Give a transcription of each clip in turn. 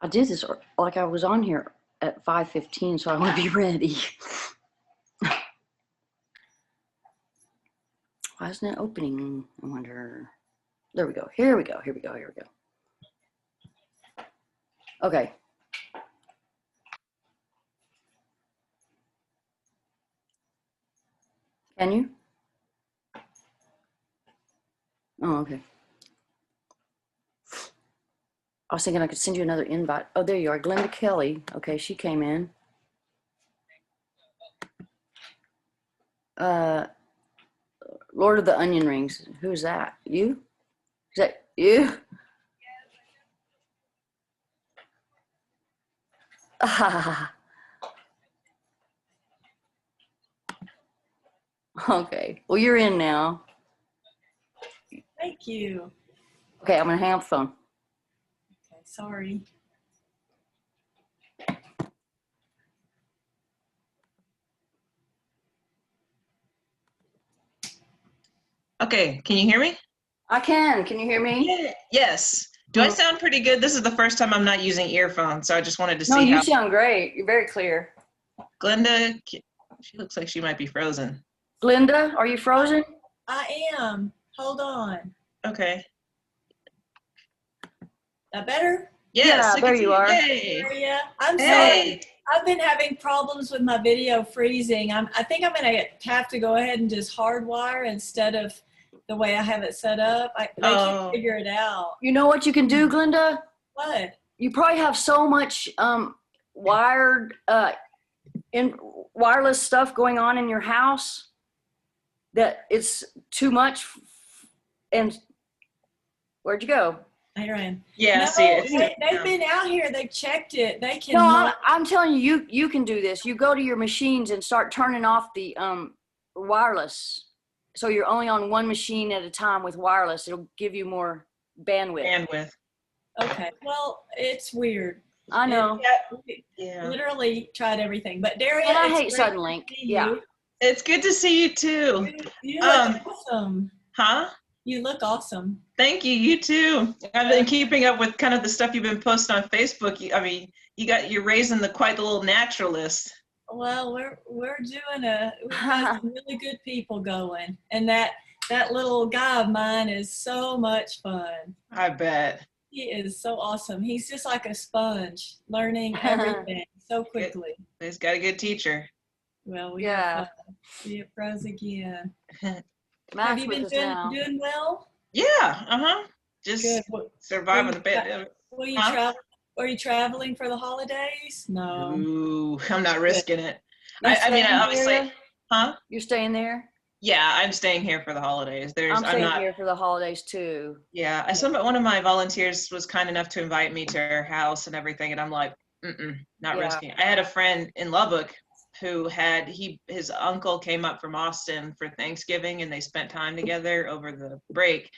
did this like I was on here at 5:15, so I want to be ready. Why isn't it opening? I wonder. There we go. Here we go. Here we go. Here we go. Okay. Can you? Oh, okay. I was thinking I could send you another invite. Oh, there you are. Glenda Kelly. Okay, she came in. Lord of the Onion Rings. Who's that? You? Is that you? Okay. Well, you're in now. Thank you. Okay, I'm gonna hang up the phone. Okay, sorry. Okay, can you hear me? I can. Can you hear me? Yeah. Yes. Do I sound pretty good? This is the first time I'm not using earphones, so I just wanted to see No, you how. sound great. You're very clear. Glenda, she looks like she might be frozen. Glenda, are you frozen? I am. Hold on. Okay. That better? Yes, Yeah, there you are. Yay. Daria, I'm Hey. sorry. I've been having problems with my video freezing. I think I'm going to have to go ahead and just hardwire instead of the way I have it set up. They can't figure it out. You know what you can do, Glenda? What? You probably have so much wired wireless stuff going on in your house that it's too much. And where'd you go? Here I am. Yeah, no, see it. They've been out here. They've checked it. They can. No, I'm telling you, you can do this. You go to your machines and start turning off the wireless. So you're only on one machine at a time with wireless. It'll give you more bandwidth. Okay. Well, it's weird. I know. Yeah. Literally tried everything. But Daria, and I hate Suddenlink. Yeah. It's good to see you too. You look awesome. Huh? You look awesome. Thank you. You too. I've been keeping up with kind of the stuff you've been posting on Facebook. I mean, you're raising quite the little naturalist. Well, we're doing we've got some really good people going, and that little guy of mine is so much fun. I bet. He is so awesome. He's just like a sponge, learning everything so quickly. He's got a good teacher. Well, we have be at pros again. Have you been doing well? Yeah. Just good. Surviving the pandemic. Are you traveling for the holidays? No. Ooh, I'm not risking it. I mean, obviously. Huh? You're staying there? Yeah, I'm staying here for the holidays. I'm staying here for the holidays too. Yeah, one of my volunteers was kind enough to invite me to her house and everything, and I'm like, not risking it. I had a friend in Lubbock who his uncle came up from Austin for Thanksgiving, and they spent time together over the break,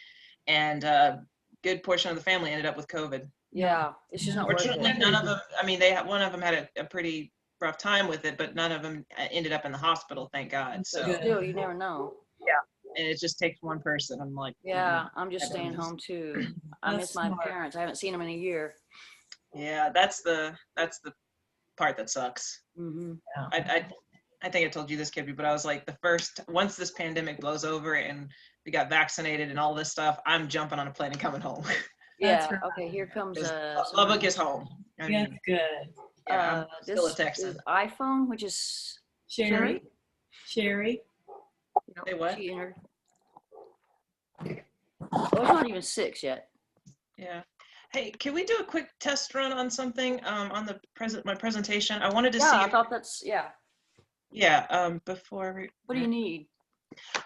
and a good portion of the family ended up with COVID. Yeah, it's just not Fortunately, none of them. I mean, one of them had a pretty rough time with it, but none of them ended up in the hospital, thank God. So still, you never know. Yeah, and it just takes one person. I'm like, yeah, I'm just staying home too. I miss my parents. I haven't seen them in a year. Yeah, that's the part that sucks. Mm-hmm. I think I told you this, Kippy, but I was like, once this pandemic blows over and we got vaccinated and all this stuff, I'm jumping on a plane and coming home. Yeah. Okay. Here comes Lubbock is home. Yeah, good. Yeah, still a Texan. Is iPhone, which is Sherry. Say what? Oh, it's not even 6 yet. Yeah. Hey, can we do a quick test run on something on my presentation? I wanted to see. Yeah, I thought that's Yeah. Before. What do you need?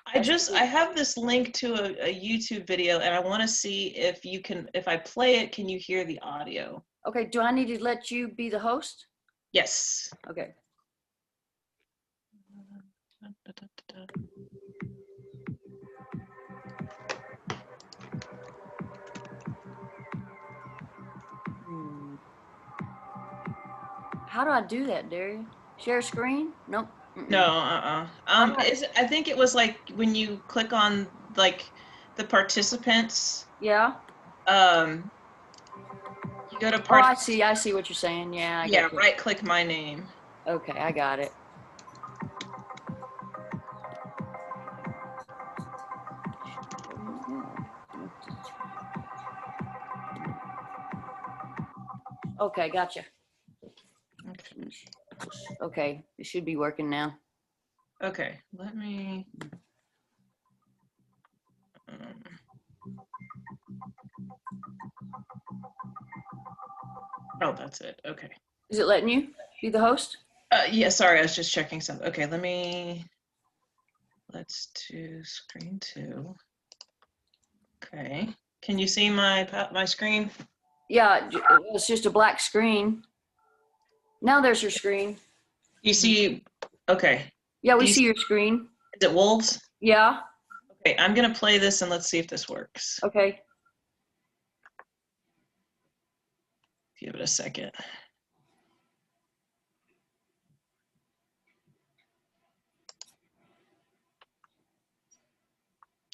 I have this link to a YouTube video, and I want to see if I play it, can you hear the audio? Okay, do I need to let you be the host? Yes. Okay. How do I do that, Daria? Share screen? Nope. No, I think it was like when you click on like the participants. Yeah. Go to Oh, part. I see what you're saying. Yeah, I Yeah, got you. right click my name. Okay, I got it. Okay, gotcha. Okay. Okay, it should be working now. Okay, let me. Oh, that's it. Okay. Is it letting you be the host? Yeah, sorry, I was just checking something. Okay, let's do screen 2. Okay. Can you see my screen? Yeah, it's just a black screen. Now there's your screen. You see, okay. Yeah, we see your screen. Is it wolves? Yeah. Okay, I'm gonna play this and let's see if this works. Okay. Give it a second.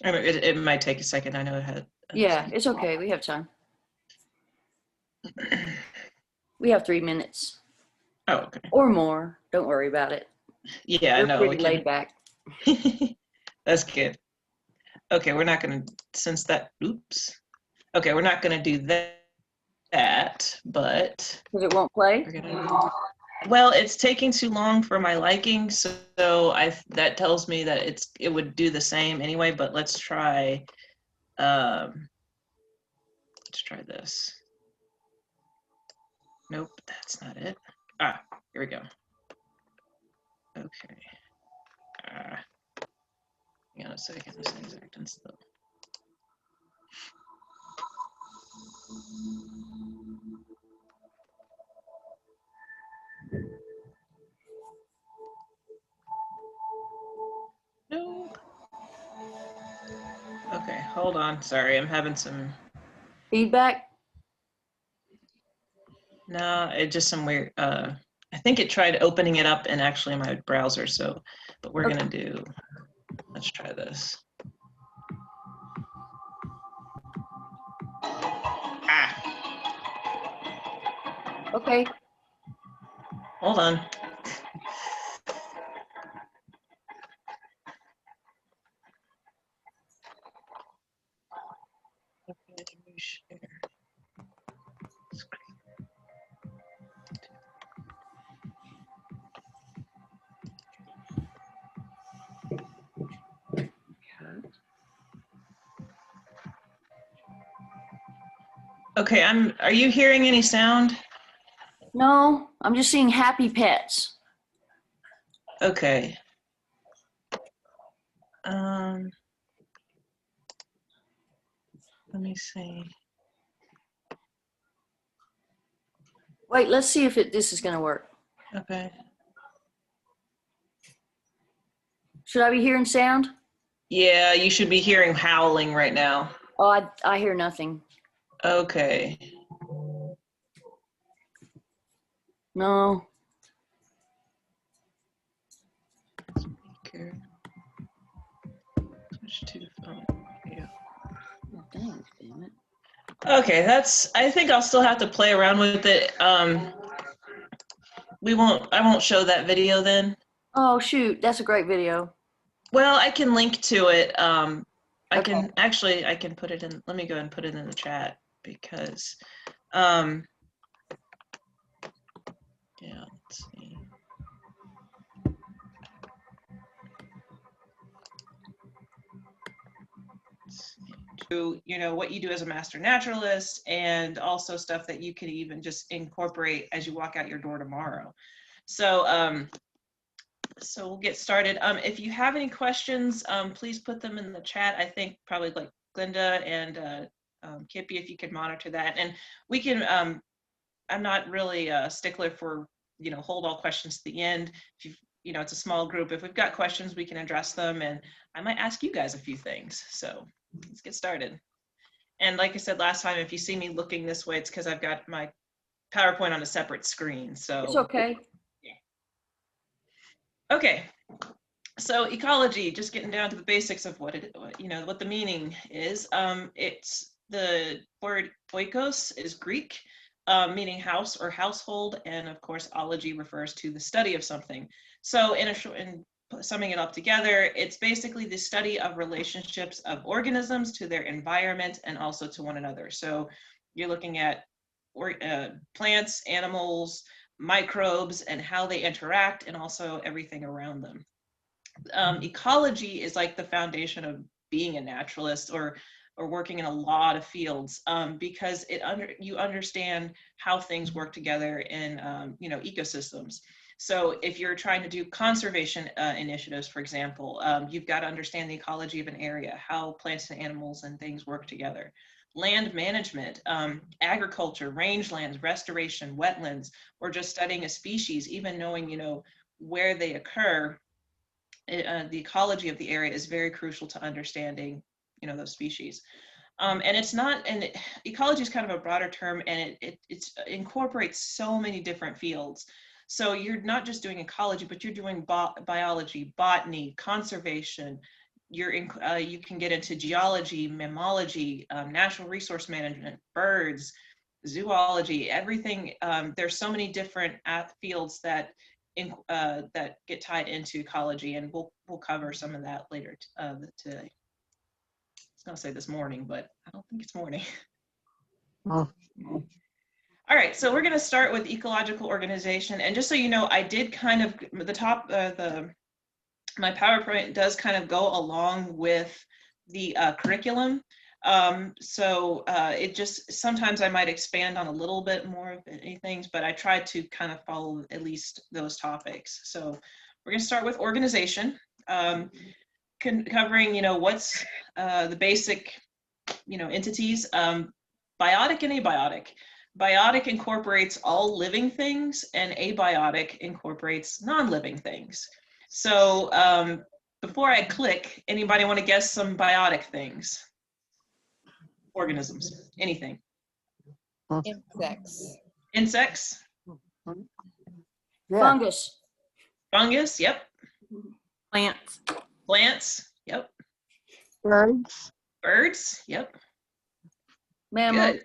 I mean, it might take a second. I know it had. Yeah, it's okay. We have time. We have 3 minutes. Oh, okay. Or more. Don't worry about it. Yeah, We're no, pretty laid back. That's good. Okay, we're not gonna, since that, oops. Okay, we're not gonna do that, but. Because it won't play? Well, it's taking too long for my liking, so that tells me that it would do the same anyway, but let's try this. Nope, that's not it. Ah, here we go. Okay. Hang on a second, this thing's acting slow. No. Okay, hold on. Sorry, I'm having some Feedback? No, it just some weird. I think it tried opening it up in actually my browser. So, but we're gonna do. Let's try this. Ah. Okay. Hold on. Okay, are you hearing any sound? No, I'm just seeing happy pets. Okay. Let me see. Wait, let's see if this is gonna work. Okay. Should I be hearing sound? Yeah, you should be hearing howling right now. Oh, I hear nothing. Okay. No. Speaker. Switch to phone. Yeah. Oh, dang, damn it. Okay, I think I'll still have to play around with it. I won't show that video then. Oh, shoot. That's a great video. Well, I can link to it. I Okay. can put it in, let me go ahead and put it in the chat because, yeah, let's see. To, what you do as a master naturalist and also stuff that you can even just incorporate as you walk out your door tomorrow. So, so we'll get started. If you have any questions, please put them in the chat. I think probably like Glenda and Kippy, if you could monitor that. And we can, I'm not really a stickler for, hold all questions to the end. If it's a small group. If we've got questions, we can address them. And I might ask you guys a few things. So let's get started. And like I said last time, if you see me looking this way, it's because I've got my PowerPoint on a separate screen. So It's okay. Okay, so ecology, just getting down to the basics of what the meaning is. It's the word oikos is Greek. meaning house or household, and of course, ology refers to the study of something. So in summing it up together, it's basically the study of relationships of organisms to their environment and also to one another. So you're looking at plants, animals, microbes, and how they interact, and also everything around them. Ecology is like the foundation of being a naturalist or working in a lot of fields, because you understand how things work together in ecosystems. So if you're trying to do conservation initiatives, for example, you've got to understand the ecology of an area, how plants and animals and things work together. Land management, agriculture, rangelands, restoration, wetlands, or just studying a species, even knowing, where they occur. The ecology of the area is very crucial to understanding, those species. And it's not, and ecology is kind of a broader term, and it incorporates so many different fields. So you're not just doing ecology, but you're doing biology, botany, conservation. You can get into geology, mammalogy, natural resource management, birds, zoology, everything. There's so many different fields that get tied into ecology, and we'll cover some of that later today. I was gonna say this morning, but I don't think it's morning. Oh. All right, so we're gonna start with ecological organization, and just so you know, I did kind of my PowerPoint does kind of go along with the curriculum. So it just, sometimes I might expand on a little bit more of any things, but I try to kind of follow at least those topics. So we're gonna start with organization, covering, what's the basic, entities, biotic and abiotic. Biotic incorporates all living things, and abiotic incorporates non-living things. So before I click, anybody want to guess some biotic things? Organisms, anything? Insects. Insects? Yeah. Fungus. Fungus, yep. Plants. Plants, yep. Birds. Birds, yep. Mammals. Good.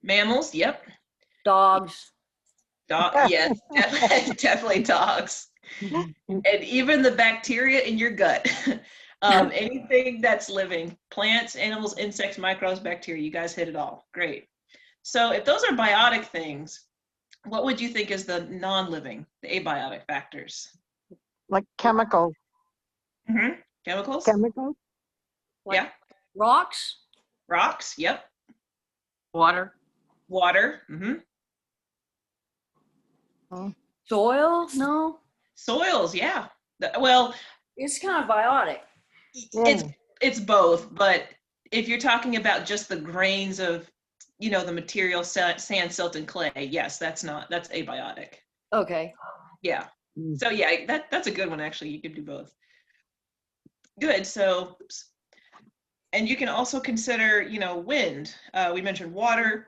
Mammals, yep. Dogs. Yes, definitely dogs. And even the bacteria in your gut. Anything that's living, plants, animals, insects, microbes, bacteria, you guys hit it all. Great. So if those are biotic things, what would you think is the non-living, the abiotic factors? Like chemical. Chemicals? Chemical. Like Yeah. Rocks. Rocks, yep. Water. Water, Soil. No. Soils, yeah. Well, It's kind of biotic. Yeah. it's both, but if you're talking about just the grains of, the material, sand, silt, and clay, yes, that's abiotic. Okay. Yeah. Mm. So yeah, that's a good one, actually. You could do both. Good. So, and you can also consider, wind. We mentioned water,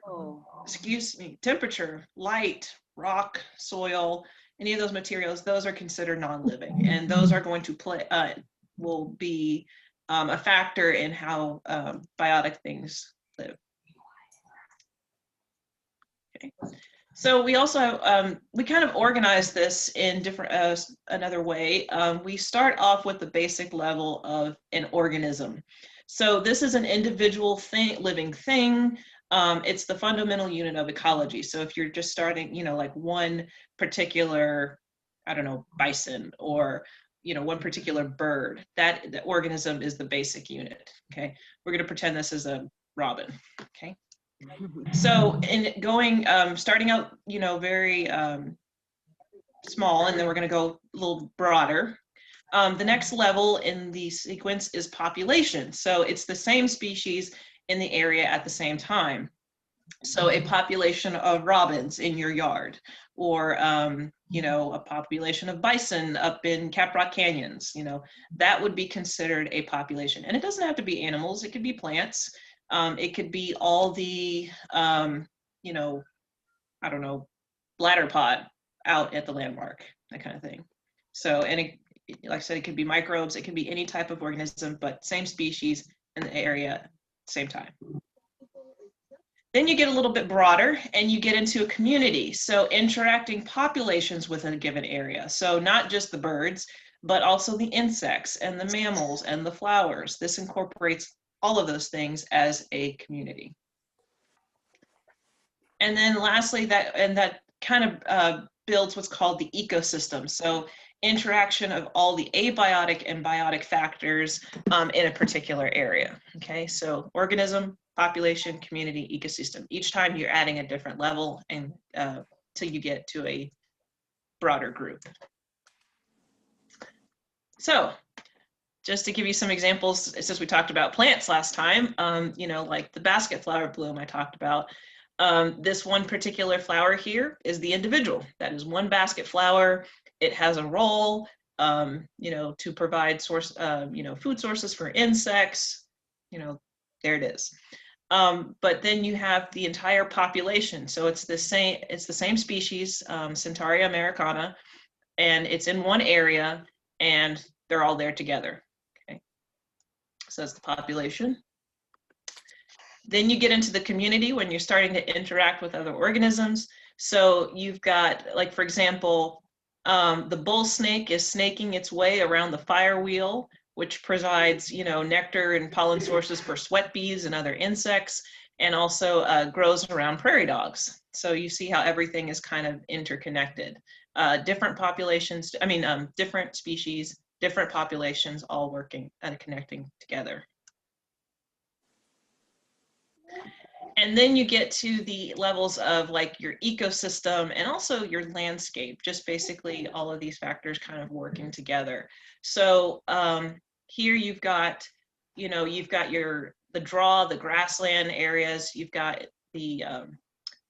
temperature, light, rock, soil, any of those materials, those are considered non-living, and those are going to will be a factor in how biotic things live. Okay. So we also, we kind of organize this in different, another way. We start off with the basic level of an organism. So this is an individual living thing. It's the fundamental unit of ecology. So if you're just starting, like one particular, I don't know, bison, or, one particular bird, the organism is the basic unit, okay? We're gonna pretend this is a robin, okay? So in going, starting out, very small, and then we're gonna go a little broader. The next level in the sequence is population. So it's the same species in the area at the same time. So a population of robins in your yard, or, a population of bison up in Caprock Canyons, that would be considered a population. And it doesn't have to be animals, it could be plants. It could be all the, I don't know, bladder pot out at the landmark, that kind of thing. So, and like I said, it could be microbes, it could be any type of organism, but same species in the area, same time. Then you get a little bit broader and you get into a community. So interacting populations within a given area. So not just the birds, but also the insects and the mammals and the flowers. This incorporates all of those things as a community. And then lastly, that kind of builds what's called the ecosystem. So interaction of all the abiotic and biotic factors in a particular area. Okay, so organism, population, community, ecosystem. Each time you're adding a different level and till you get to a broader group. So just to give you some examples, since we talked about plants last time, you know, like the basket flower bloom I talked about. This one particular flower here is the individual. That is one basket flower. It has a role, you know, to provide you know, food sources for insects. You know, there it is. But then you have the entire population. So it's the same species, Centaurea americana, and it's in one area, and they're all there together. Okay, so that's the population. Then you get into the community when you're starting to interact with other organisms. So you've got, like, for example, the bull snake is snaking its way around the fire wheel, which provides, you know, nectar and pollen sources for sweat bees and other insects, and also grows around prairie dogs. So you see how everything is kind of interconnected. Different populations, I mean, different species, different populations, all working and connecting together. And then you get to the levels of like your ecosystem and also your landscape, just basically all of these factors kind of working together. So here you've got, you know, you've got the draw, the grassland areas, you've got the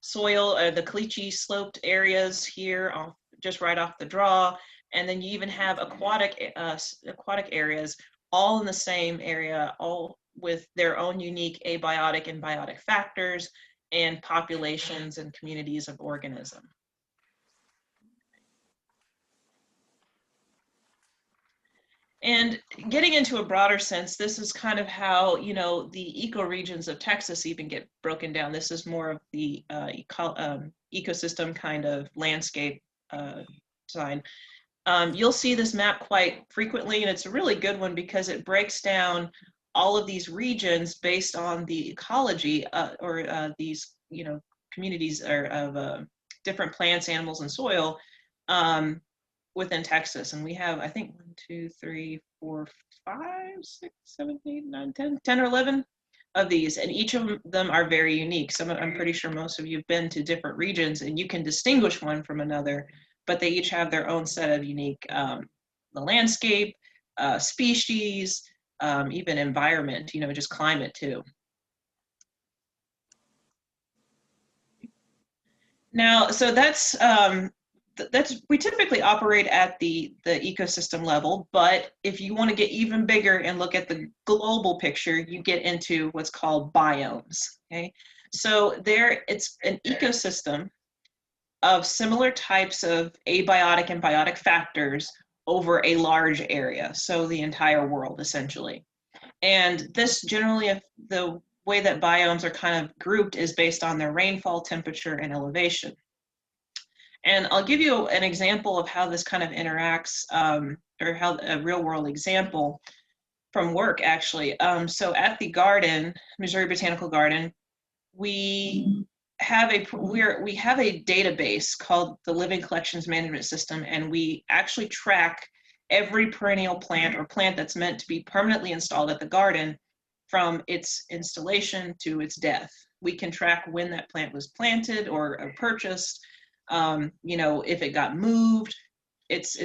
soil, the caliche sloped areas here just right off the draw. And then you even have aquatic areas all in the same area, all with their own unique abiotic and biotic factors and populations and communities of organism. And getting into a broader sense, this is kind of how, you know, the ecoregions of Texas even get broken down. This is more of the ecosystem kind of landscape design. You'll see this map quite frequently, and it's a really good one because it breaks down all of these regions based on the ecology or these, you know, communities of different plants, animals, and soil within Texas. And we have, I think, 1, 2, 3, 4, 5, 6, 7, 8, 9, 10 or 11 of these, and each of them are very unique. I'm pretty sure most of you have been to different regions, and you can distinguish one from another, but they each have their own set of unique, the landscape, species, even environment, you know, just climate too. Now, so that's we typically operate at the ecosystem level, but if you want to get even bigger and look at the global picture, you get into what's called biomes. Okay, so it's an ecosystem of similar types of abiotic and biotic factors over a large area, so the entire world essentially. And this generally, the way that biomes are kind of grouped is based on their rainfall, temperature, and elevation. And I'll give you an example of how this kind of interacts, or how a real world example from work actually. So at the garden, Missouri Botanical Garden, we have a database called the Living Collections Management System, and we actually track every perennial plant or plant that's meant to be permanently installed at the garden from its installation to its death. We can track when that plant was planted or purchased, you know, if it got moved. It's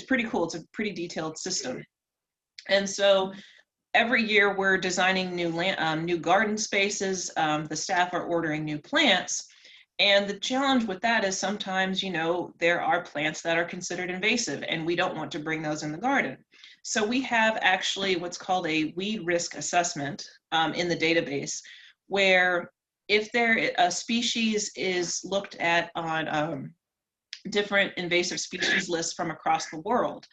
pretty cool. It's a pretty detailed system. And so every year we're designing new garden spaces. The staff are ordering new plants. And the challenge with that is sometimes, you know, there are plants that are considered invasive and we don't want to bring those in the garden. So we have actually what's called a weed risk assessment in the database, where if a species is looked at on different invasive species lists from across the world.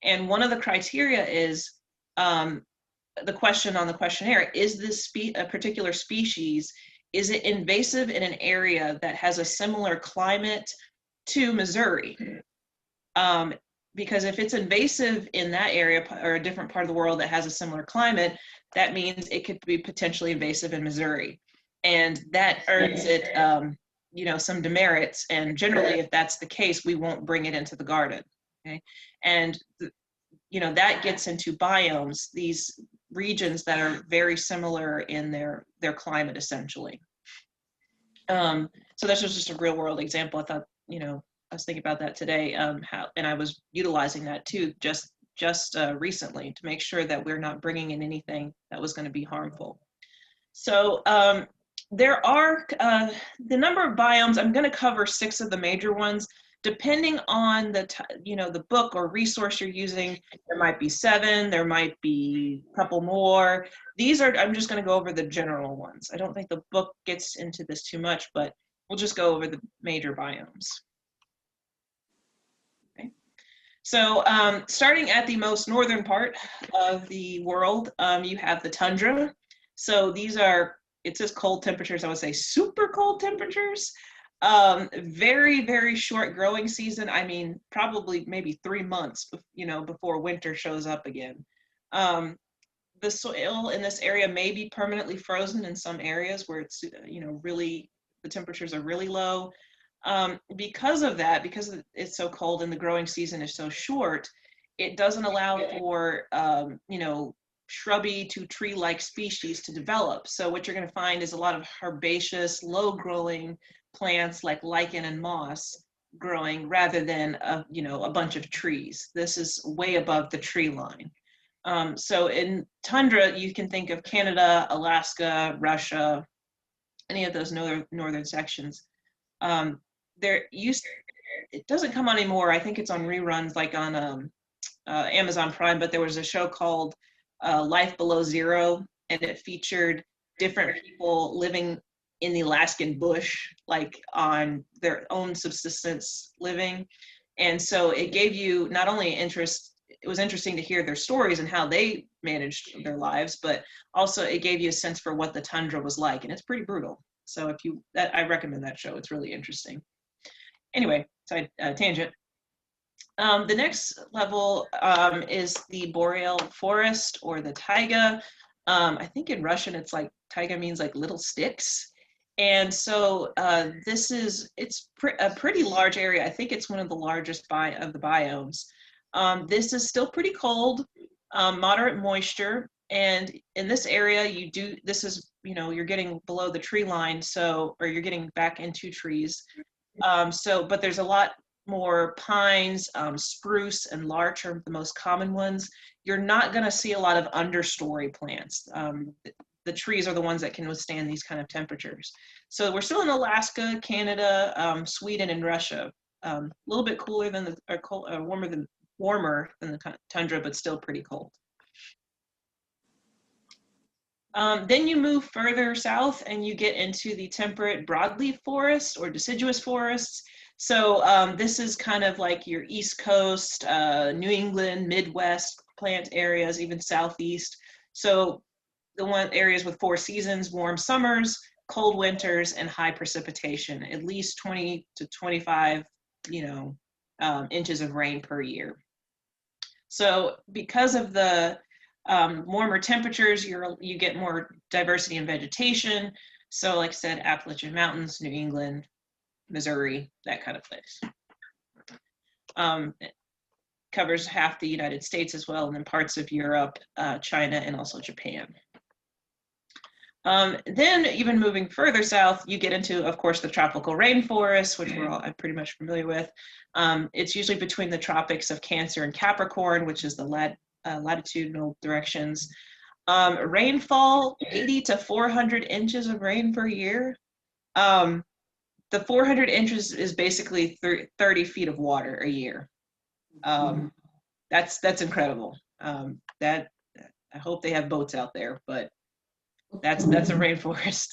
And one of the criteria is the question on the questionnaire, is this a particular species is it invasive in an area that has a similar climate to Missouri? Because if it's invasive in that area or a different part of the world that has a similar climate, that means it could be potentially invasive in Missouri. And that earns it, you know, some demerits. And generally, if that's the case, we won't bring it into the garden. Okay. And, you know, that gets into biomes, these regions that are very similar in their climate, essentially. So that's just a real world example. I thought, you know, I was thinking about that today, and I was utilizing that too, just recently, to make sure that we're not bringing in anything that was going to be harmful. So there are the number of biomes. I'm going to cover 6 of the major ones. Depending on the you know, the book or resource you're using, there might be 7, there might be a couple more. These are, I'm just going to go over the general ones. I don't think the book gets into this too much, but we'll just go over the major biomes. So starting at the most northern part of the world, you have the tundra. So these are, it says cold temperatures, I would say super cold temperatures. Very, very short growing season. I mean, probably maybe 3 months, you know, before winter shows up again. The soil in this area may be permanently frozen in some areas where it's, you know, really, the temperatures are really low. Because of that, because it's so cold and the growing season is so short, it doesn't allow for, you know, shrubby to tree-like species to develop. So what you're going to find is a lot of herbaceous, low-growing plants like lichen and moss growing rather than, you know, a bunch of trees. This is way above the tree line. So in tundra, you can think of Canada, Alaska, Russia, any of those northern sections. It doesn't come on anymore. I think it's on reruns, like on Amazon Prime, but there was a show called Life Below Zero, and it featured different people living in the Alaskan bush, like on their own subsistence living. And so it gave you not only interest, it was interesting to hear their stories and how they managed their lives, but also it gave you a sense for what the tundra was like, and it's pretty brutal. So if you, I recommend that show. It's really interesting. Anyway, side tangent. The next level is the boreal forest, or the taiga. I think in Russian it's like, taiga means like little sticks. And so it's a pretty large area. I think it's one of the largest of the biomes. This is still pretty cold, moderate moisture. And in this area, this is, you know, you're getting below the tree line, so, or you're getting back into trees. But there's a lot more pines, spruce and larch are the most common ones. You're not going to see a lot of understory plants. The trees are the ones that can withstand these kind of temperatures. So we're still in Alaska, Canada, Sweden, and Russia. A little bit cooler than warmer than the tundra, but still pretty cold. Then you move further south and you get into the temperate broadleaf forest or deciduous forests. So this is kind of like your East Coast, New England, Midwest plant areas, even Southeast. So the areas with 4 seasons: warm summers, cold winters, and high precipitation, at least 20 to 25, you know, inches of rain per year. So because of the warmer temperatures, you get more diversity in vegetation. So like I said, Appalachian Mountains, New England, Missouri, that kind of place. It covers half the United States as well, and then parts of Europe, China, and also Japan. Then even moving further south, you get into, of course, the tropical rainforest, which I'm pretty much familiar with. It's usually between the tropics of Cancer and Capricorn, which is the latitudinal directions. Rainfall, 80 to 400 inches of rain per year. The 400 inches is basically 30 feet of water a year. That's incredible. I hope they have boats out there, but that's a rainforest.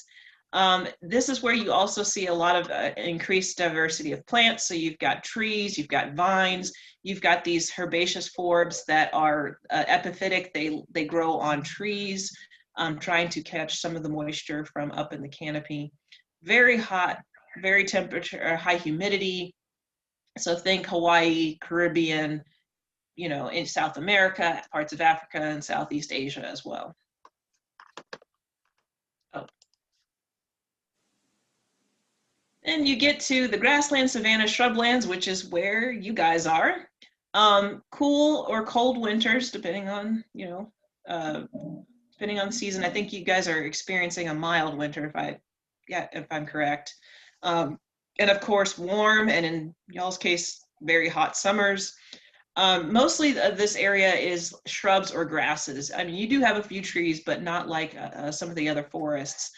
This is where you also see a lot of increased diversity of plants. So you've got trees, you've got vines, you've got these herbaceous forbs that are epiphytic. They grow on trees. trying to catch some of the moisture from up in the canopy. Very hot, very high humidity. So think Hawaii, Caribbean, in South America, parts of Africa, and Southeast Asia as well. Oh. And you get to the grassland, savanna, shrublands, which is where you guys are. Cool or cold winters, depending on, depending on the season. I think you guys are experiencing a mild winter, if I'm correct. And of course, warm, and in y'all's case, very hot summers. Mostly this area is shrubs or grasses. I mean, you do have a few trees, but not like some of the other forests.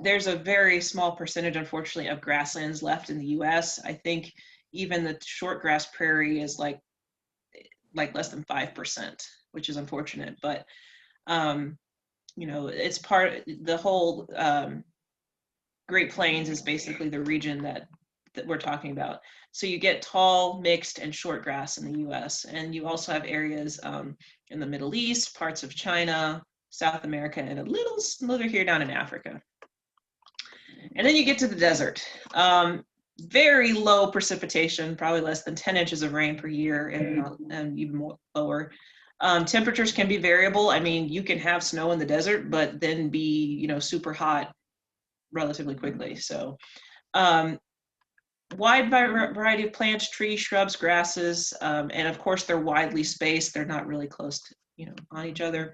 There's a very small percentage, unfortunately, of grasslands left in the US. I think even the short grass prairie is like less than 5%, which is unfortunate. But, it's the whole Great Plains is basically the region that we're talking about. So you get tall, mixed, and short grass in the US. And you also have areas in the Middle East, parts of China, South America, and a little slither here down in Africa. And then you get to the desert. Very low precipitation, probably less than 10 inches of rain per year, and even more lower. Temperatures can be variable. I mean, you can have snow in the desert, but then be, super hot relatively quickly. So wide variety of plants, trees, shrubs, grasses, and of course they're widely spaced. They're not really close to, on each other.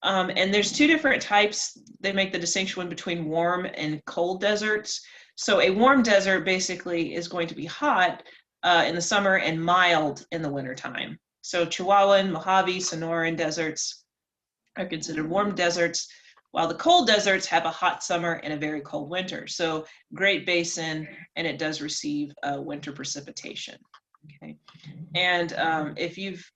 And there's two different types. They make the distinction between warm and cold deserts. So a warm desert basically is going to be hot in the summer and mild in the wintertime. So Chihuahuan, Mojave, Sonoran deserts are considered warm deserts, while the cold deserts have a hot summer and a very cold winter. So Great Basin, and it does receive winter precipitation. Okay, and if you've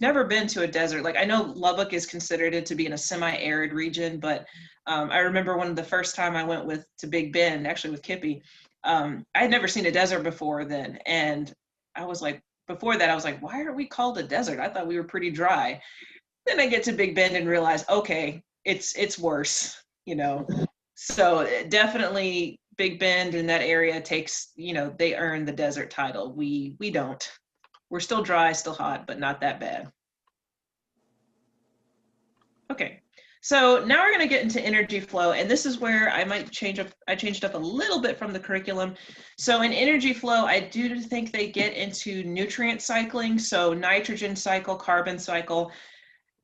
never been to a desert, like I know Lubbock is considered it to be in a semi-arid region, but I remember one of the first time I went to Big Bend, actually with Kippy, I had never seen a desert before then, and I was like, before that I was like, why are we called a desert? I thought we were pretty dry. Then I get to Big Bend and realize, okay, it's worse, So definitely Big Bend in that area takes, they earn the desert title. We don't. We're still dry, still hot, but not that bad. Okay, so now we're going to get into energy flow, and this is where I changed up a little bit from the curriculum. So in energy flow, I do think they get into nutrient cycling, so nitrogen cycle, carbon cycle.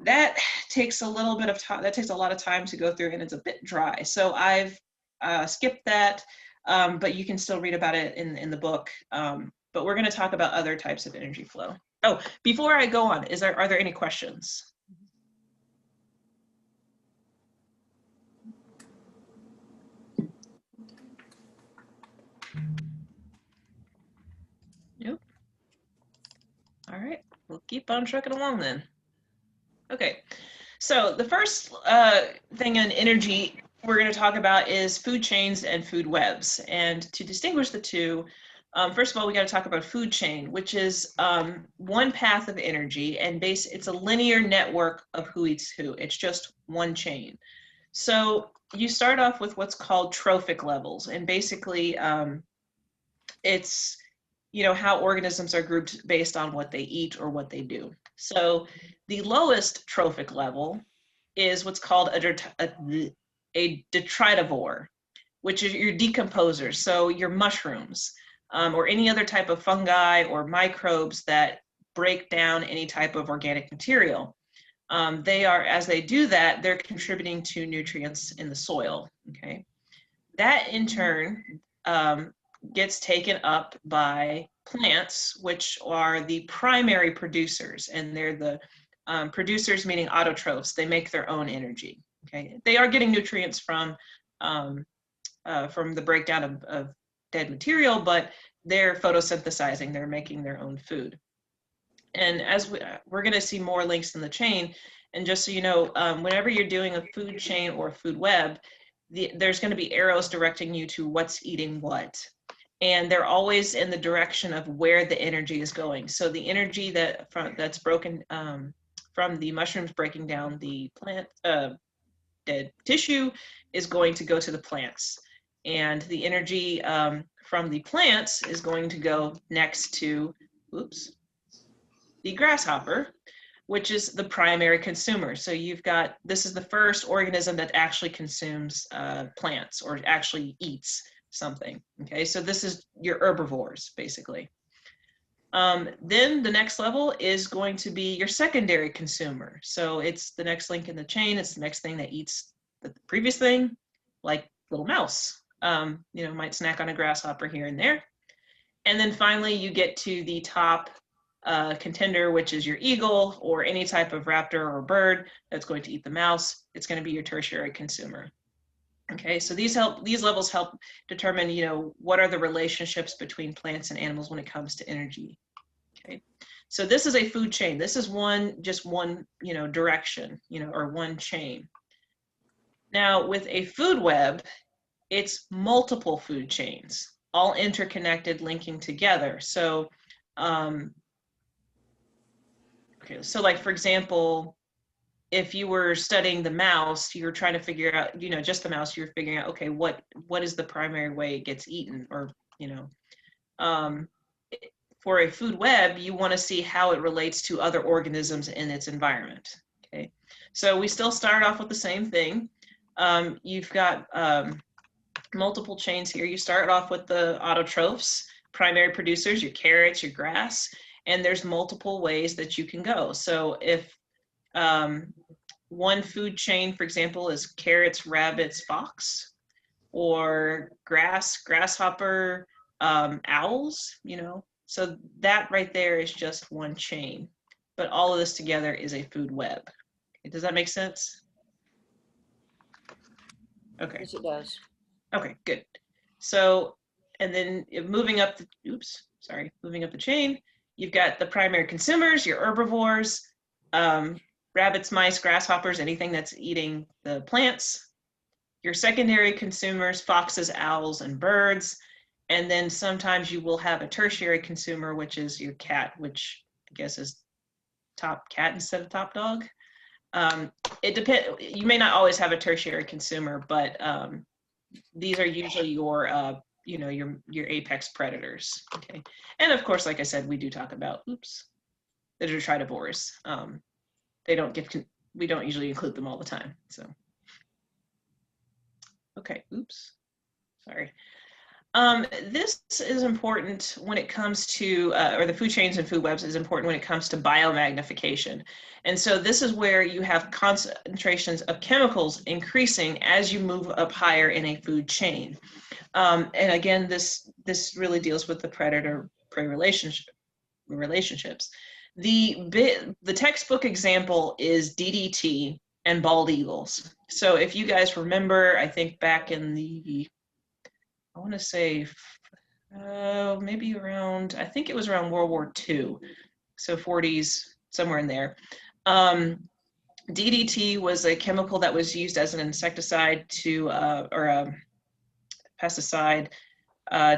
That takes a little bit of time. That takes a lot of time to go through, and it's a bit dry. So I've skipped that, but you can still read about it in the book. But we're going to talk about other types of energy flow. Oh, before I go on, are there any questions? Nope. All right, we'll keep on trucking along then. Okay, so the first thing in energy we're going to talk about is food chains and food webs. And to distinguish the two, first of all, we got to talk about food chain, which is one path of energy, and it's a linear network of who eats who. It's just one chain. So you start off with what's called trophic levels, and basically it's how organisms are grouped based on what they eat or what they do. So the lowest trophic level is what's called a detritivore, which is your decomposers. So your mushrooms or any other type of fungi or microbes that break down any type of organic material. As they do that, they're contributing to nutrients in the soil. Okay, that in turn gets taken up by plants, which are the primary producers, and they're the producers, meaning autotrophs. They make their own energy. Okay, they are getting nutrients from the breakdown of dead material, but they're photosynthesizing. They're making their own food. And as we're going to see more links in the chain, and just so you know, whenever you're doing a food chain or food web, there's going to be arrows directing you to what's eating what. And they're always in the direction of where the energy is going. So the energy that's broken from the mushrooms breaking down the plant dead tissue is going to go to the plants, and the energy from the plants is going to go next to, oops, the grasshopper, which is the primary consumer. So you've got, this is the first organism that actually consumes plants or actually eats something. Okay, so this is your herbivores, basically. Then the next level is going to be your secondary consumer. So it's the next link in the chain. It's the next thing that eats the previous thing, like little mouse, you know, might snack on a grasshopper here and there. And then finally you get to the top contender, which is your eagle or any type of raptor or bird that's going to eat the mouse. It's going to be your tertiary consumer. Okay, so these levels help determine, you know, what are the relationships between plants and animals when it comes to energy. Okay, so this is a food chain. This is just one, you know, direction, you know, or one chain. Now with a food web, it's multiple food chains, all interconnected, linking together. So, okay, so like for example, if you were studying the mouse, you were trying to figure out, you know, just the mouse, you're figuring out, okay, what is the primary way it gets eaten, or, you know, for a food web, you want to see how it relates to other organisms in its environment. Okay, so we still start off with the same thing. You've got multiple chains here. You start off with the autotrophs, primary producers, your carrots, your grass, and there's multiple ways that you can go. So if one food chain, for example, is carrots, rabbits, fox, or grass, grasshopper, owls, you know, so that right there is just one chain, but all of this together is a food web. Okay, does that make sense? Okay. Yes, it does. Okay, good. So, and then moving up the, moving up the chain, you've got the primary consumers, your herbivores, rabbits, mice, grasshoppers, anything that's eating the plants, your secondary consumers, foxes, owls, and birds. And then sometimes you will have a tertiary consumer, which is your cat, which I guess is top cat instead of top dog. It depends. You may not always have a tertiary consumer, but these are usually your, you know, your apex predators. Okay, and of course, like I said, we do talk about the detritivores. They don't get. We don't usually include them all the time. So, okay. Oops. Sorry. This is important when it comes to, or the food chains and food webs is important when it comes to biomagnification. And so this is where you have concentrations of chemicals increasing as you move up higher in a food chain. And again, this really deals with the predator-prey relationships. The textbook example is DDT and bald eagles. So if you guys remember, I think back in the, I want to say maybe around, I think it was around World War II, so 40s, somewhere in there. DDT was a chemical that was used as an insecticide to, or a pesticide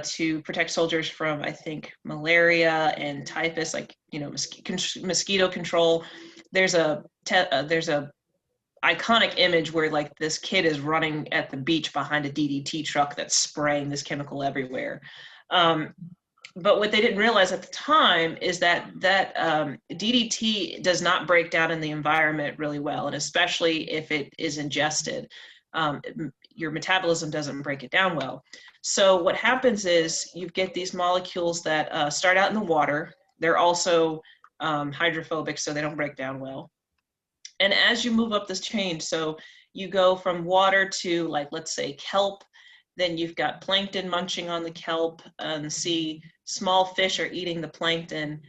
to protect soldiers from, I think, malaria and typhus, like, you know, mosquito control. There's a iconic image where like this kid is running at the beach behind a DDT truck that's spraying this chemical everywhere. But what they didn't realize at the time is that DDT does not break down in the environment really well, and especially if it is ingested, your metabolism doesn't break it down well. So what happens is you get these molecules that start out in the water. They're also hydrophobic, so they don't break down well. And as you move up this chain, so you go from water to, like, let's say kelp, then you've got plankton munching on the kelp and the sea, small fish are eating the plankton.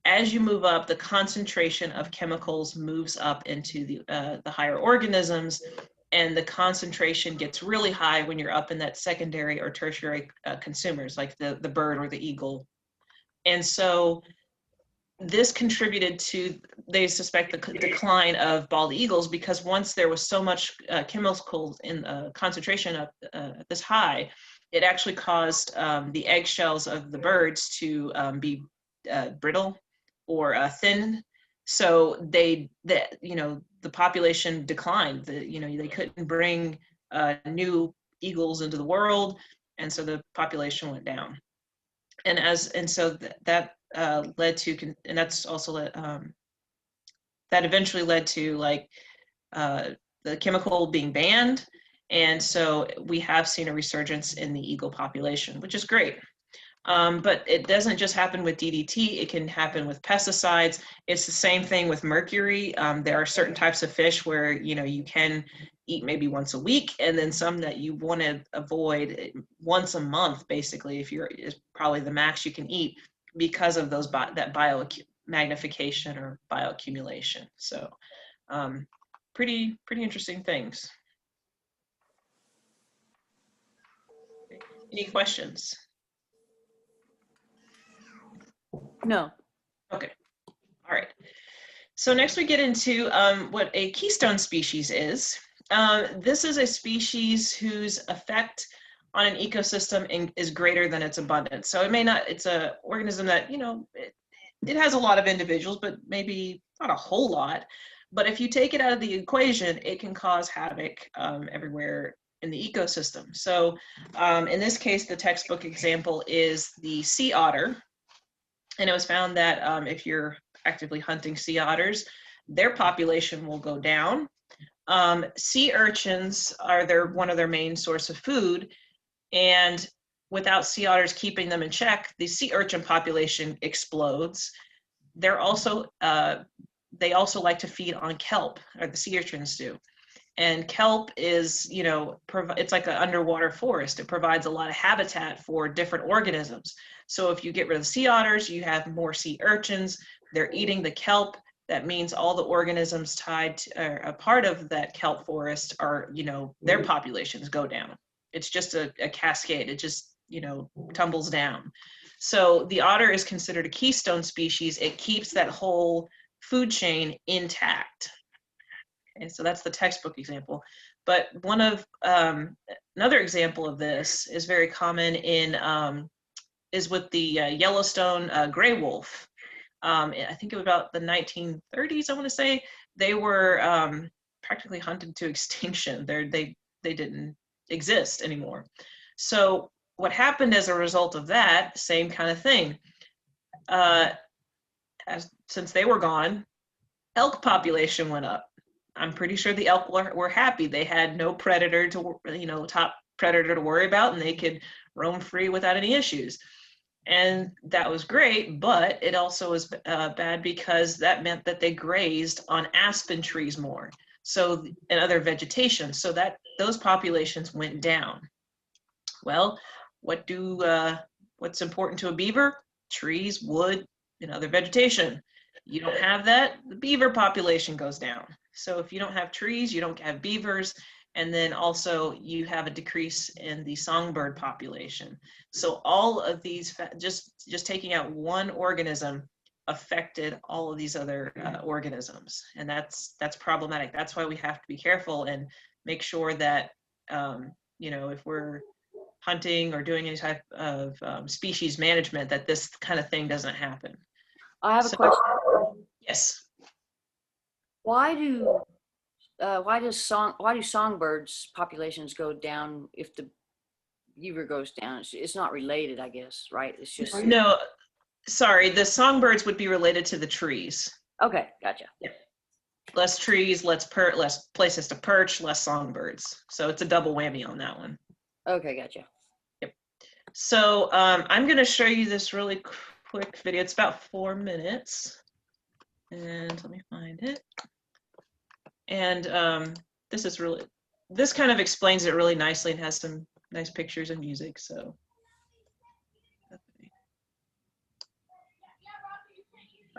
As you move up, the concentration of chemicals moves up into the higher organisms, and the concentration gets really high when you're up in that secondary or tertiary consumers, like the bird or the eagle. And so this contributed to, they suspect, the decline of bald eagles, because once there was so much chemicals in concentration at this high, it actually caused the eggshells of the birds to be brittle or thin, So the population declined. They couldn't bring new eagles into the world, and so the population went down. And so that led to, and that's also that eventually led to like the chemical being banned. And so we have seen a resurgence in the eagle population, which is great. But it doesn't just happen with DDT, it can happen with pesticides. It's the same thing with mercury. There are certain types of fish where, you can eat maybe once a week, and then some that you want to avoid once a month, basically, is probably the max you can eat because of that biomagnification or bioaccumulation. So pretty interesting things. Any questions? No. Okay. All right. So next we get into what a keystone species is. This is a species whose effect on an ecosystem is greater than its abundance. So it's an organism that, it has a lot of individuals, but maybe not a whole lot. But if you take it out of the equation, it can cause havoc everywhere in the ecosystem. So in this case, the textbook example is the sea otter. And it was found that if you're actively hunting sea otters, their population will go down. Sea urchins are one of their main source of food, and without sea otters keeping them in check, the sea urchin population explodes. They also like to feed on kelp, or the sea urchins do. And kelp is, it's like an underwater forest. It provides a lot of habitat for different organisms. So if you get rid of the sea otters, you have more sea urchins. They're eating the kelp. That means all the organisms tied to, or a part of that kelp forest are, their populations go down. It's just a cascade. It just, tumbles down. So the otter is considered a keystone species. It keeps that whole food chain intact. And so that's the textbook example. But one of another example of this is very common is with the Yellowstone gray wolf. I think it was about the 1930s, I want to say. They were practically hunted to extinction. They didn't exist anymore. So what happened as a result of that, same kind of thing. Since they were gone, elk population went up. I'm pretty sure the elk were happy. They had no predator top predator to worry about, and they could roam free without any issues. And that was great, but it also was bad because that meant that they grazed on aspen trees more, so, and other vegetation, so that those populations went down. Well, what's important to a beaver? Trees, wood, and other vegetation. You don't have that, the beaver population goes down. So if you don't have trees, you don't have beavers, and then also you have a decrease in the songbird population. So all of these, just taking out one organism affected all of these other organisms, and that's problematic. That's why we have to be careful and make sure that if we're hunting or doing any type of species management, that this kind of thing doesn't happen. I have a question. Yes. Why do songbirds populations go down if the beaver goes down? It's not related, I guess, right? It's just no. Sorry, the songbirds would be related to the trees. Okay, gotcha. Yeah. Less trees, less places to perch, less songbirds. So it's a double whammy on that one. Okay, gotcha. Yep. So I'm going to show you this really quick video. It's about 4 minutes. And let me find it. And this kind of explains it really nicely and has some nice pictures and music. So.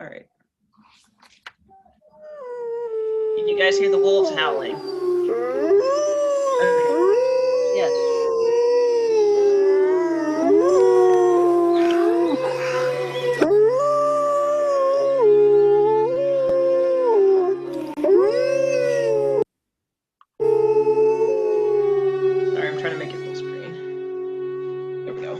All right. Can you guys hear the wolves howling? Okay. Yes. Sorry, I'm trying to make it full screen. There we go.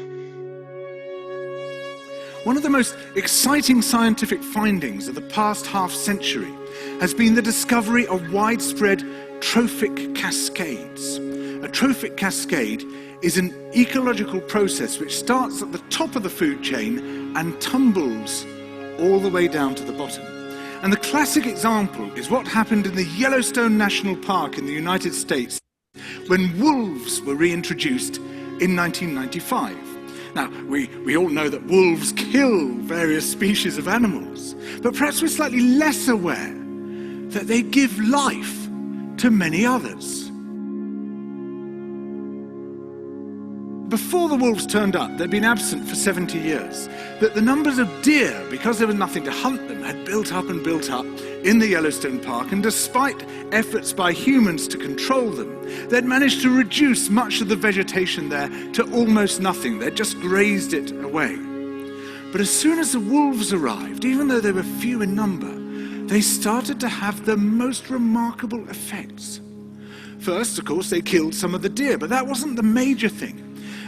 One of the most exciting scientific findings of the past half-century has been the discovery of widespread trophic cascades. A trophic cascade is an ecological process which starts at the top of the food chain and tumbles all the way down to the bottom. And the classic example is what happened in the Yellowstone National Park in the United States when wolves were reintroduced in 1995. Now, we all know that wolves kill various species of animals, but perhaps we're slightly less aware that they give life to many others. Before the wolves turned up, they'd been absent for 70 years, that the numbers of deer, because there was nothing to hunt them, had built up and built up in the Yellowstone Park, and despite efforts by humans to control them, they'd managed to reduce much of the vegetation there to almost nothing. They'd just grazed it away. But as soon as the wolves arrived, even though they were few in number, they started to have the most remarkable effects. First, of course, they killed some of the deer, but that wasn't the major thing.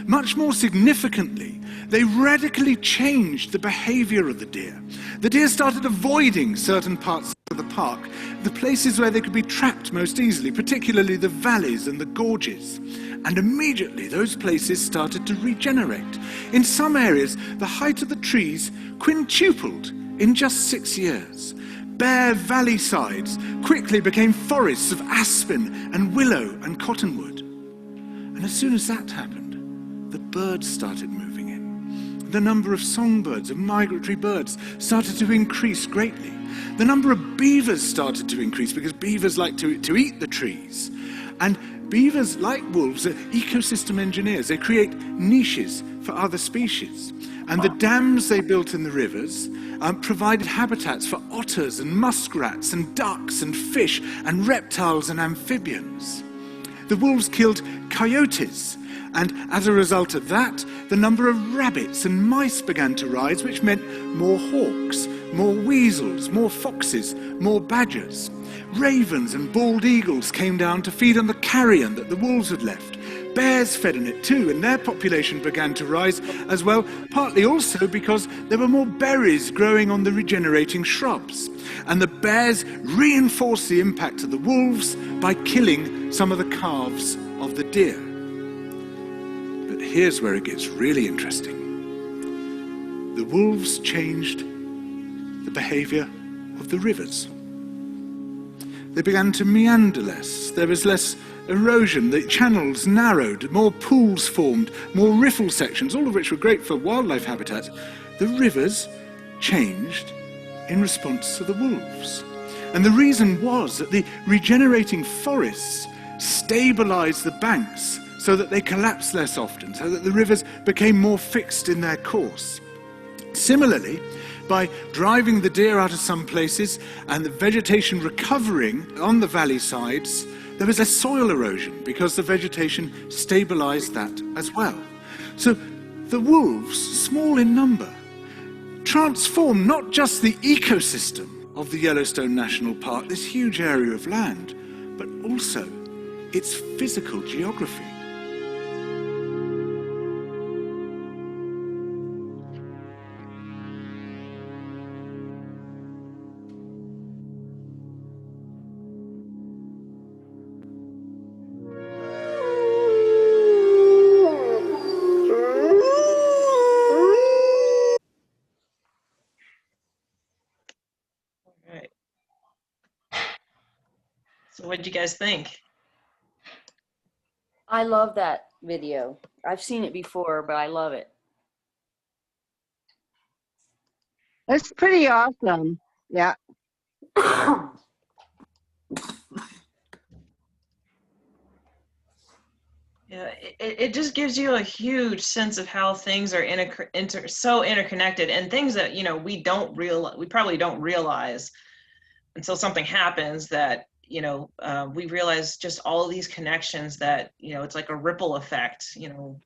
Much more significantly, they radically changed the behavior of the deer. The deer started avoiding certain parts of the park, the places where they could be trapped most easily, particularly the valleys and the gorges. And immediately those places started to regenerate. In some areas, the height of the trees quintupled in just 6 years. Bare valley sides quickly became forests of aspen and willow and cottonwood. And as soon as that happened, the birds started moving in. The number of songbirds, of migratory birds, started to increase greatly. The number of beavers started to increase because beavers like to eat the trees. And beavers, like wolves, are ecosystem engineers. They create niches for other species. And the dams they built in the rivers provided habitats for otters and muskrats and ducks and fish and reptiles and amphibians. The wolves killed coyotes, and as a result of that, the number of rabbits and mice began to rise, which meant more hawks, more weasels, more foxes, more badgers. Ravens and bald eagles came down to feed on the carrion that the wolves had left. Bears fed on it too, and their population began to rise as well, partly also because there were more berries growing on the regenerating shrubs. And the bears reinforced the impact of the wolves by killing some of the calves of the deer. But here's where it gets really interesting. The wolves changed the behavior of the rivers. They began to meander less. There was less erosion. The channels narrowed, more pools formed, more riffle sections, all of which were great for wildlife habitats. The rivers changed in response to the wolves. And the reason was that the regenerating forests stabilized the banks so that they collapsed less often, so that the rivers became more fixed in their course. Similarly, by driving the deer out of some places and the vegetation recovering on the valley sides, there was less soil erosion because the vegetation stabilized that as well. So the wolves, small in number, transformed not just the ecosystem of the Yellowstone National Park, this huge area of land, but also its physical geography. So what did you guys think? I love that video. I've seen it before, but I love it. It's pretty awesome. Yeah. Yeah, it just gives you a huge sense of how things are so interconnected, and things that, you know, we probably don't realize until something happens, that, you know, we realize just all of these connections, that, you know, it's like a ripple effect, you know,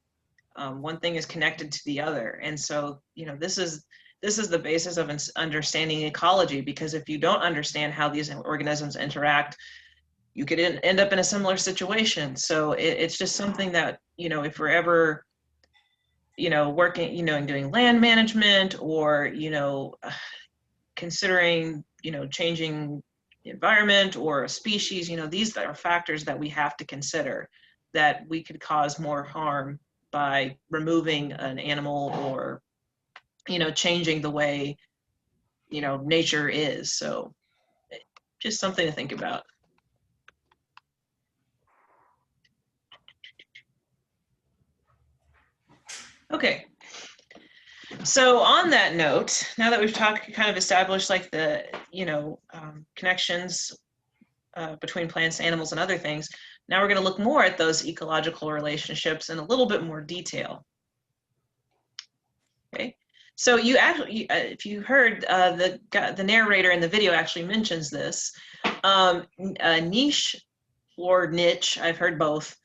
one thing is connected to the other. And so, you know, this is the basis of understanding ecology, because if you don't understand how these organisms interact, you could end up in a similar situation. So it's just something that, you know, if we're ever working, and doing land management, or, considering, changing the environment or a species, these are factors that we have to consider, that we could cause more harm by removing an animal, or, changing the way, nature is. So just something to think about. Okay. So on that note, now that we've kind of established like the, connections between plants, animals, and other things, now we're going to look more at those ecological relationships in a little bit more detail. Okay. So you actually, if you heard, the narrator in the video actually mentions this, niche or niche, I've heard both,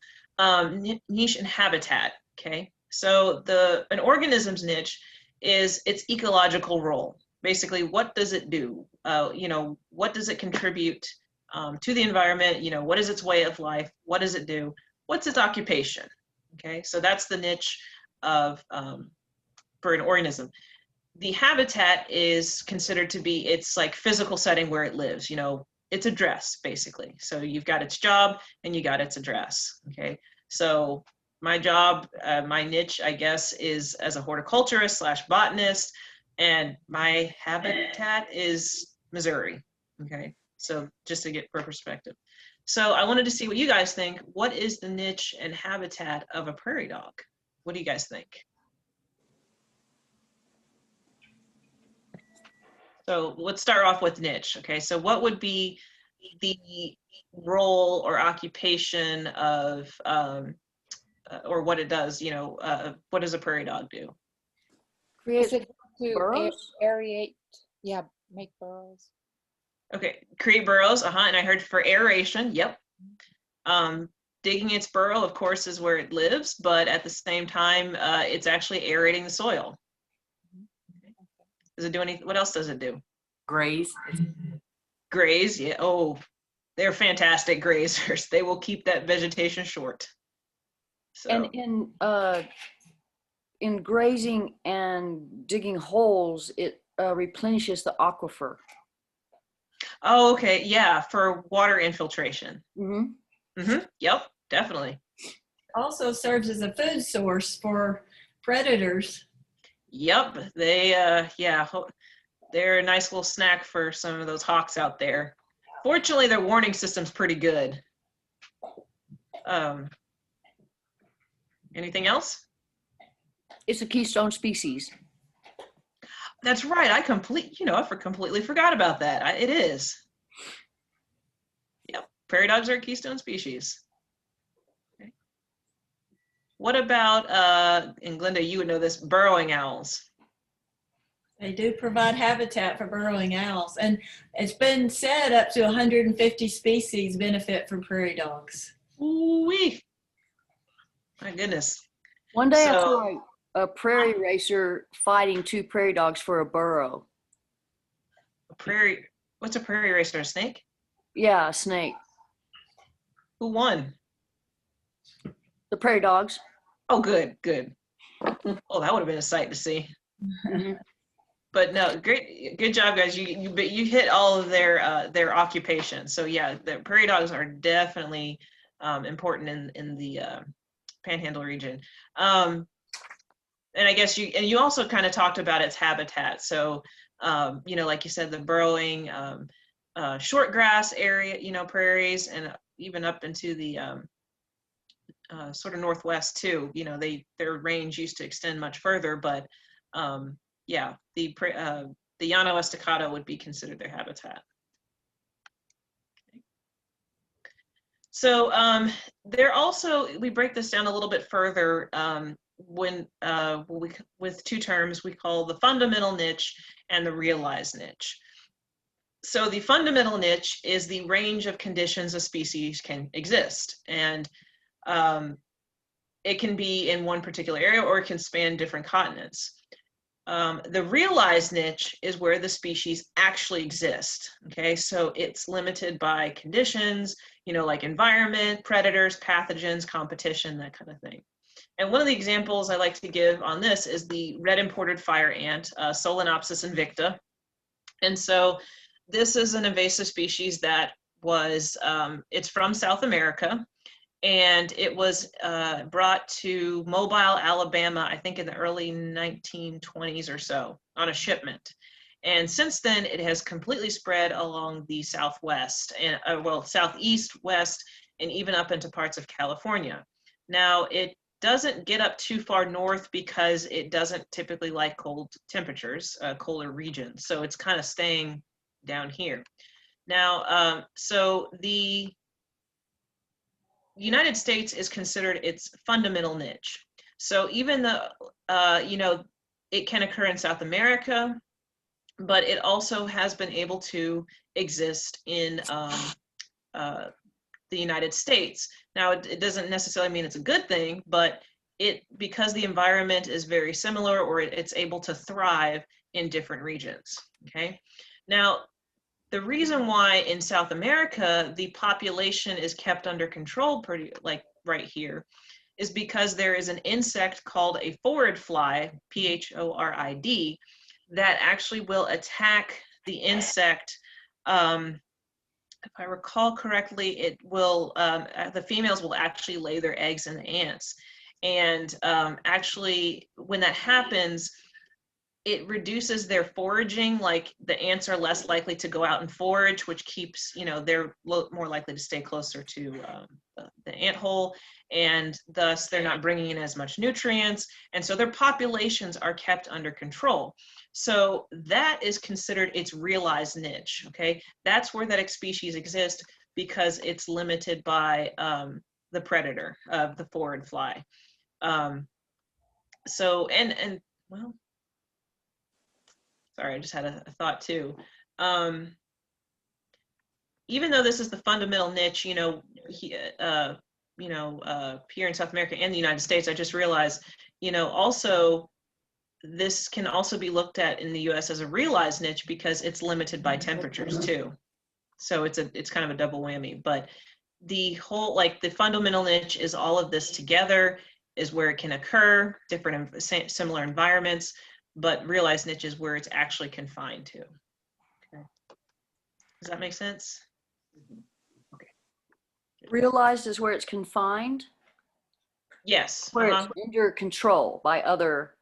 niche and habitat, okay? So an organism's niche is its ecological role. Basically, what does it do? What does it contribute to the environment? What is its way of life? What does it do? What's its occupation? Okay, so that's the niche of for an organism. The habitat is considered to be its like physical setting where it lives. Its address, basically. So you've got its job and you got its address. Okay, so my job, my niche, I guess, is as a horticulturist / botanist, and my habitat is Missouri. Okay, so just to get for perspective. So I wanted to see what you guys think. What is the niche and habitat of a prairie dog? What do you guys think? So let's start off with niche. Okay, so what would be the role or occupation of, or what it does, what does a prairie dog do? Create To burrows? aerate, yeah, make burrows. Okay, create burrows, and I heard for aeration, yep. Digging its burrow, of course, is where it lives, but at the same time, it's actually aerating the soil. Does it do anything? What else does it do? Graze. Graze, yeah. Oh, they're fantastic grazers. They will keep that vegetation short. So. And in grazing and digging holes, it replenishes the aquifer. Oh, okay, yeah, for water infiltration. Mm-hmm. Yep, definitely. Also serves as a food source for predators. Yep, they, they're a nice little snack for some of those hawks out there. Fortunately, their warning system's pretty good. Anything else? It's a keystone species. That's right. I completely forgot about that. It is. Yep, prairie dogs are a keystone species. Okay. What about, and Glenda, you would know this, burrowing owls? They do provide habitat for burrowing owls. And it's been said up to 150 species benefit from prairie dogs. Ooh-wee. My goodness. One day I saw a prairie racer fighting 2 prairie dogs for a burrow. What's a prairie racer, a snake? Yeah, a snake. Who won? The prairie dogs. Oh, good. Oh, that would have been a sight to see. Mm-hmm. But no, good job, guys. You hit all of their occupations. So yeah, the prairie dogs are definitely important in the Panhandle region. And I guess you also kind of talked about its habitat. So like you said, the burrowing short grass area, prairies, and even up into the sort of northwest too. Their range used to extend much further, but yeah, the Llano Estacado would be considered their habitat. Okay. So they're also, we break this down a little bit further with 2 terms we call the fundamental niche and the realized niche. So the fundamental niche is the range of conditions a species can exist, and it can be in one particular area or it can span different continents. The realized niche is where the species actually exist. Okay, so it's limited by conditions, like environment, predators, pathogens, competition, that kind of thing. And one of the examples I like to give on this is the red imported fire ant, Solenopsis invicta. And so this is an invasive species that was, it's from South America, and it was brought to Mobile, Alabama, I think in the early 1920s or so, on a shipment. And since then, it has completely spread along the Southwest, and well, Southeast, West, and even up into parts of California. Now, it doesn't get up too far north because it doesn't typically like cold temperatures, colder regions. So it's kind of staying down here. Now, so the United States is considered its fundamental niche. So even though, you know, it can occur in South America, but it also has been able to exist in the United States. Now, it doesn't necessarily mean it's a good thing, but because the environment is very similar, or it's able to thrive in different regions, okay? Now, the reason why in South America, the population is kept under control pretty, like right here, is because there is an insect called a phorid fly, P-H-O-R-I-D, that actually will attack the insect. If I recall correctly, it will, the females will actually lay their eggs in the ants. And actually, when that happens, it reduces their foraging. Like the ants are less likely to go out and forage, which keeps, you know, they're more likely to stay closer to the ant hole, and thus they're not bringing in as much nutrients. And so their populations are kept under control. So that is considered its realized niche, okay? That's where that species exists because it's limited by the predator of the phorid fly. So, and well, sorry, I just had a thought too. Even though this is the fundamental niche, you know, here in South America and the United States, I just realized, you know, also this can also be looked at in the US as a realized niche because it's limited by temperatures too. So it's kind of a double whammy, but the whole, like the fundamental niche is all of this together, is where it can occur, different similar environments, but realized niche is where it's actually confined to. Okay. Does that make sense? Okay. Realized is where it's confined? Yes. Where it's under control by other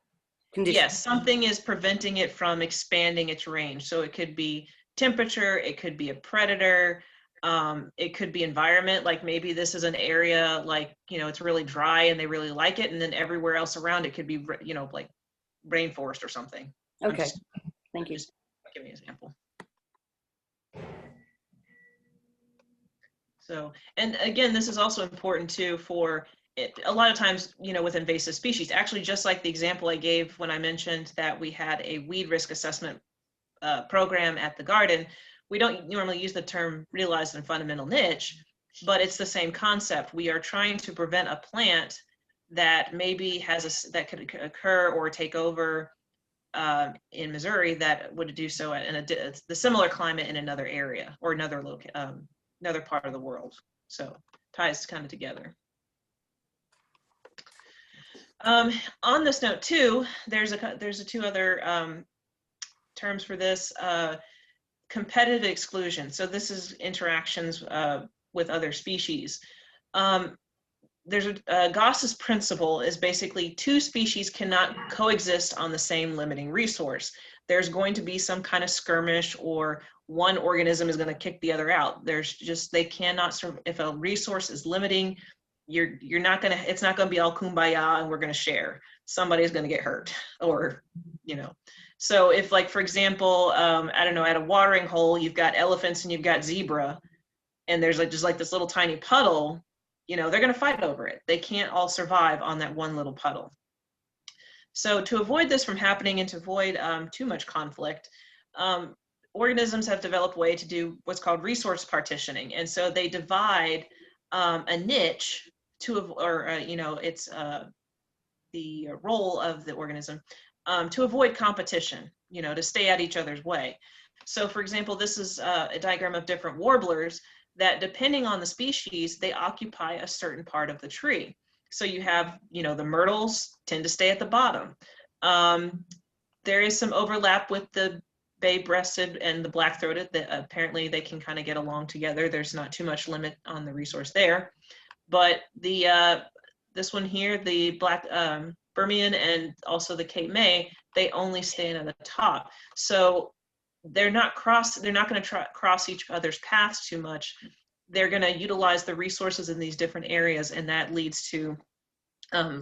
conditions? Yes, something is preventing it from expanding its range. So it could be temperature, it could be a predator, it could be environment. Like maybe this is an area like, you know, it's really dry and they really like it, and then everywhere else around it could be, you know, like rainforest or something. Okay, thank you. Just give me an example. So, and again, this is also important too for it, a lot of times, you know, with invasive species, actually, just like the example I gave when I mentioned that we had a weed risk assessment program at the garden, we don't normally use the term realized and fundamental niche, but it's the same concept. We are trying to prevent a plant that maybe has that could occur or take over in Missouri that would do so in the similar climate in another area or another part of the world. So ties kind of together. On this note too, there's two other terms for this. Competitive exclusion. So this is interactions with other species. There's a Gauss's principle is basically two species cannot coexist on the same limiting resource. There's going to be some kind of skirmish, or one organism is going to kick the other out. They cannot, if a resource is limiting, you're not going to, it's not going to be all kumbaya and we're going to share. Somebody's going to get hurt, or, you know. So if, like, for example, I don't know, at a watering hole, you've got elephants and you've got zebra, and there's like just like this little tiny puddle, you know, they're going to fight over it. They can't all survive on that one little puddle. So to avoid this from happening and to avoid too much conflict, organisms have developed a way to do what's called resource partitioning. And so they divide a niche you know, it's the role of the organism to avoid competition, you know, to stay at each other's way. So for example, this is a diagram of different warblers that, depending on the species, they occupy a certain part of the tree. So you have, the myrtles tend to stay at the bottom. There is some overlap with the bay-breasted and the black-throated that apparently they can kind of get along together. There's not too much limit on the resource there. But this one here, the black Birmingham and also the Cape May, they only stand at the top. So they're not going to cross each other's paths too much. They're going to utilize the resources in these different areas, and that leads to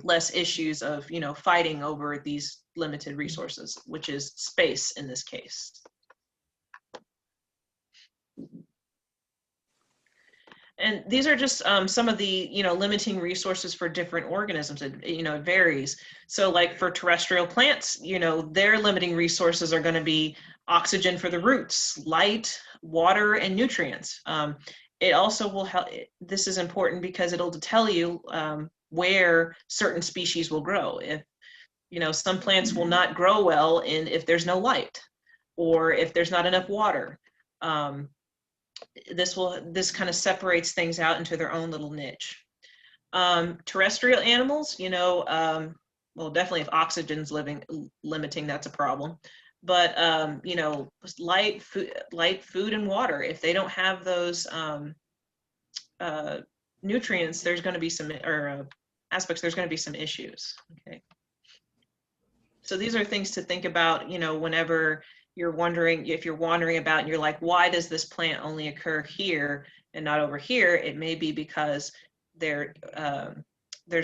less issues of, fighting over these limited resources, which is space in this case. And these are just some of the, limiting resources for different organisms. It varies. So like for terrestrial plants, their limiting resources are going to be oxygen for the roots, light, water, and nutrients. It also will help. This is important because it'll tell you where certain species will grow. If, some plants will not grow well if there's no light or if there's not enough water. This kind of separates things out into their own little niche. Terrestrial animals, well, definitely if oxygen's limiting, that's a problem. But light, food, and water. If they don't have those nutrients, there's going to be some aspects. There's going to be some issues. Okay. So these are things to think about. Whenever you're wondering, if you're wandering about and you're like, why does this plant only occur here and not over here? It may be because there's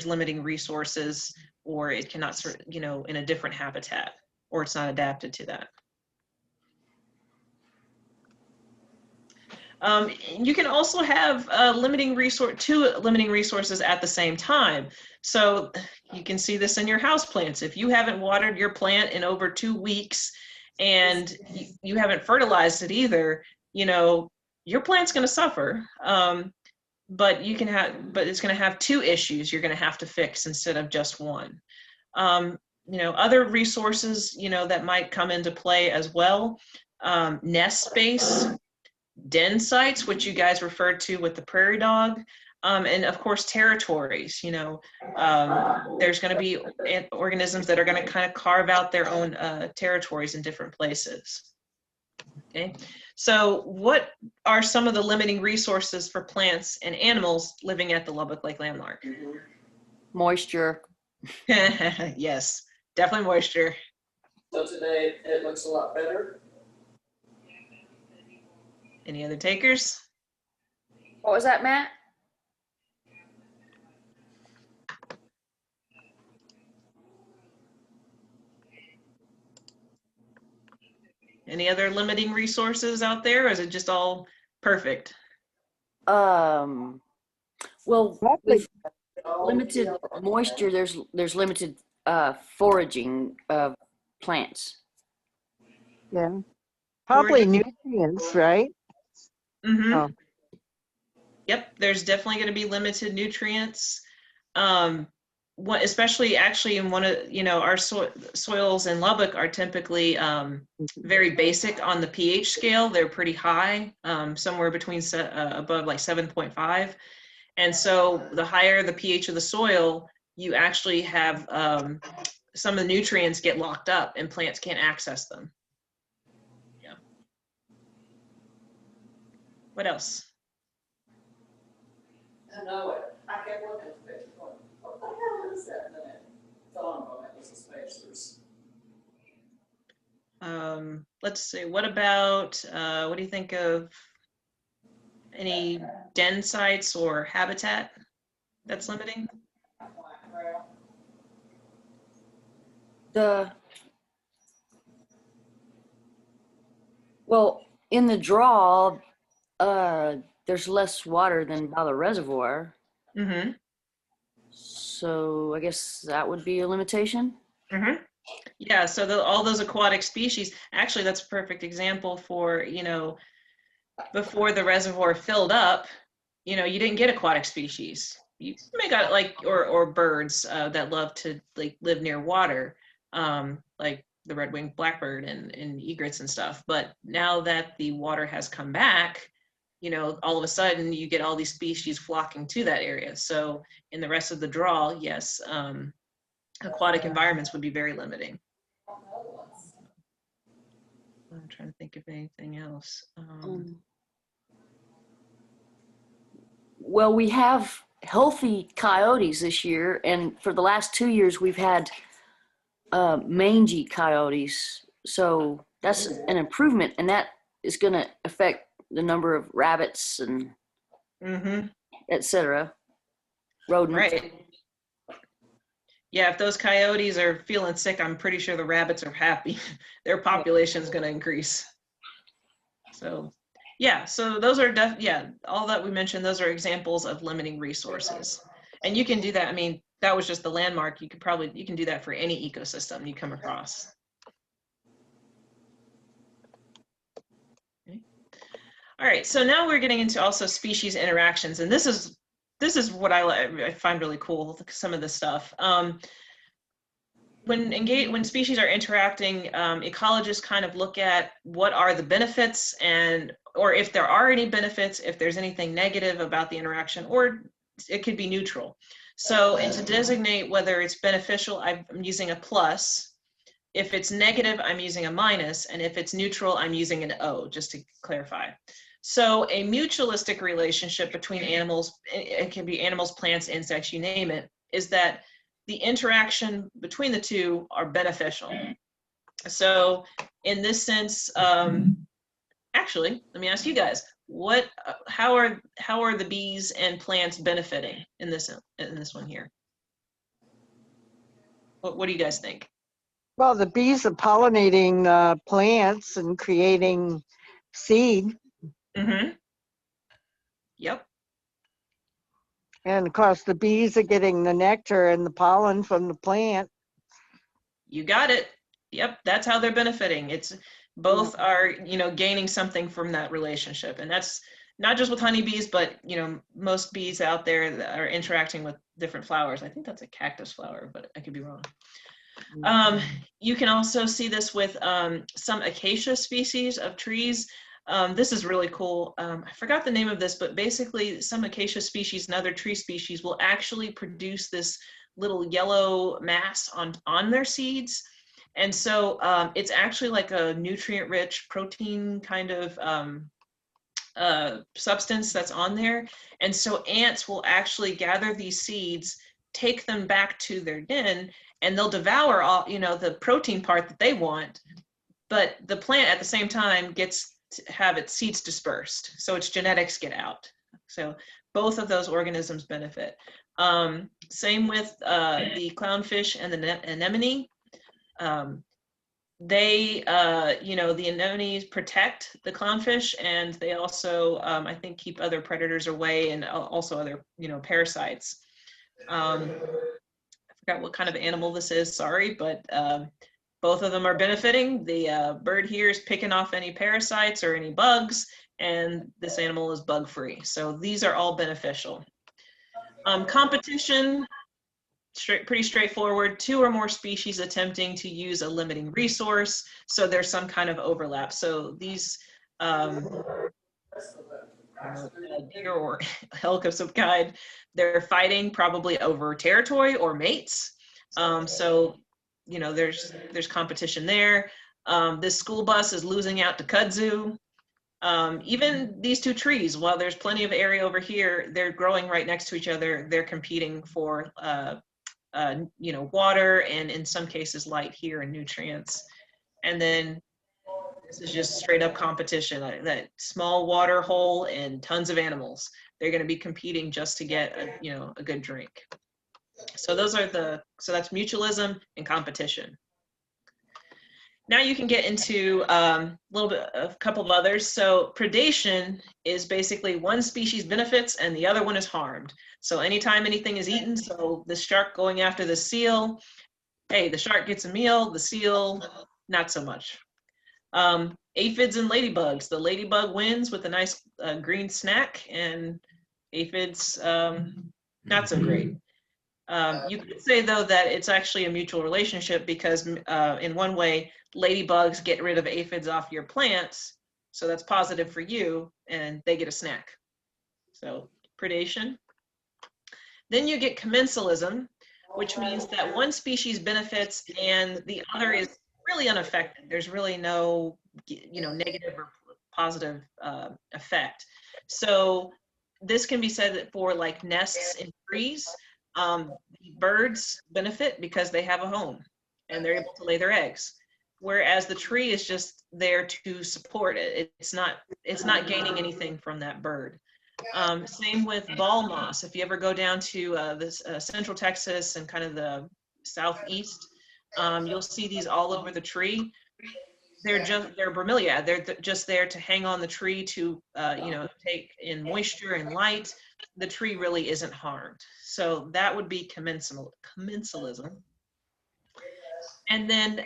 limiting resources, or it cannot, in a different habitat, or it's not adapted to that. You can also have two limiting resources at the same time. So you can see this in your houseplants. If you haven't watered your plant in over 2 weeks, and you haven't fertilized it either, your plant's going to suffer. But it's going to have two issues you're going to have to fix instead of just one. Other resources, that might come into play as well. Nest space, den sites, which you guys referred to with the prairie dog. And of course, territories, there's going to be organisms that are going to kind of carve out their own territories in different places. Okay, so what are some of the limiting resources for plants and animals living at the Lubbock Lake Landmark? Moisture. Yes, definitely moisture. So today it looks a lot better. Any other takers? What was that, Matt? Any other limiting resources out there, or is it just all perfect? Well, with limited moisture, there's limited foraging of plants. Yeah. Probably nutrients, right? Mm-hmm. Oh. Yep, there's definitely going to be limited nutrients. Especially actually in one of, our soils in Lubbock are typically very basic on the pH scale. They're pretty high, somewhere between above like 7.5. And so the higher the pH of the soil, you actually have some of the nutrients get locked up and plants can't access them. Yeah. What else? I know it. I kept looking at the picture going, what the hell is that? And then it fell on me. It was a space. Let's see, what about, what do you think of any den sites or habitat that's limiting? Well, in the draw, there's less water than by the reservoir. Mm-hmm. So I guess that would be a limitation. Mm-hmm. Yeah, so all those aquatic species, actually that's a perfect example for, before the reservoir filled up, you didn't get aquatic species. You may got or birds that love to live near water, like the red-winged blackbird and egrets and stuff. But now that the water has come back, you know, all of a sudden you get all these species flocking to that area. So in the rest of the draw, yes, aquatic environments would be very limiting. I'm trying to think of anything else. Well, we have healthy coyotes this year, and for the last 2 years we've had mangy coyotes. So that's an improvement, and that is going to affect the number of rabbits and etc. Rodents. Right. Yeah, if those coyotes are feeling sick, I'm pretty sure the rabbits are happy. Their population is going to increase. So, yeah, so those are, all that we mentioned, those are examples of limiting resources. And you can do that. I mean, that was just the landmark. You can do that for any ecosystem you come across. Okay. All right, so now we're getting into also species interactions. And this is what I find really cool, some of this stuff. When species are interacting, ecologists kind of look at what are the benefits, or if there are any benefits, if there's anything negative about the interaction, or it could be neutral. So, and to designate whether it's beneficial, I'm using a plus. If it's negative, I'm using a minus. And if it's neutral, I'm using an O, just to clarify. So a mutualistic relationship between animals, it can be animals, plants, insects, you name it, is that the interaction between the two are beneficial. So in this sense, actually, let me ask you guys, how are the bees and plants benefiting in this one here? What do you guys think? Well, the bees are pollinating plants and creating seed. Yep. And of course, the bees are getting the nectar and the pollen from the plant. You got it. Yep, that's how they're benefiting. It's both are, gaining something from that relationship. And that's not just with honeybees, but, most bees out there that are interacting with different flowers. I think that's a cactus flower, but I could be wrong. You can also see this with some acacia species of trees. This is really cool. I forgot the name of this, but basically some acacia species and other tree species will actually produce this little yellow mass on their seeds. And so it's actually like a nutrient-rich protein kind of substance that's on there. And so ants will actually gather these seeds, take them back to their den, and they'll devour all, the protein part that they want, but the plant at the same time gets to have its seeds dispersed, so its genetics get out. So both of those organisms benefit. Same with the clownfish and the anemone. They, the anemones protect the clownfish, and they also, I think, keep other predators away, and also other, parasites. I forgot what kind of animal this is, sorry, but both of them are benefiting. The bird here is picking off any parasites or any bugs, and this animal is bug-free. So these are all beneficial. Competition, pretty straightforward. 2 or more species attempting to use a limiting resource, so there's some kind of overlap. So these deer or elk of some kind, they're fighting probably over territory or mates. So there's competition there. This school bus is losing out to kudzu. Even these 2 trees, while there's plenty of area over here, they're growing right next to each other. They're competing for water, and in some cases light here, and nutrients. And then this is just straight up competition. That small water hole and tons of animals. They're going to be competing just to get a good drink. So so that's mutualism and competition. Now you can get into a couple of others. So predation is basically one species benefits and the other one is harmed. So anytime anything is eaten, so the shark going after the seal, hey, the shark gets a meal, the seal, not so much. Aphids and ladybugs. The ladybug wins with a nice green snack, and aphids, not so great. You could say, though, that it's actually a mutual relationship because in one way, ladybugs get rid of aphids off your plants, So that's positive for you, and they get a snack. So predation. Then you get commensalism, which means that one species benefits and the other is really unaffected. There's really no, negative or positive effect. So this can be said for like nests in trees. Birds benefit because they have a home and they're able to lay their eggs, whereas the tree is just there to support it. It's not gaining anything from that bird. Same with ball moss. If you ever go down to this central Texas and kind of the southeast, you'll see these all over the tree. They're bromeliad. They're just there to hang on the tree to take in moisture and light. The tree really isn't harmed. So that would be commensalism. And then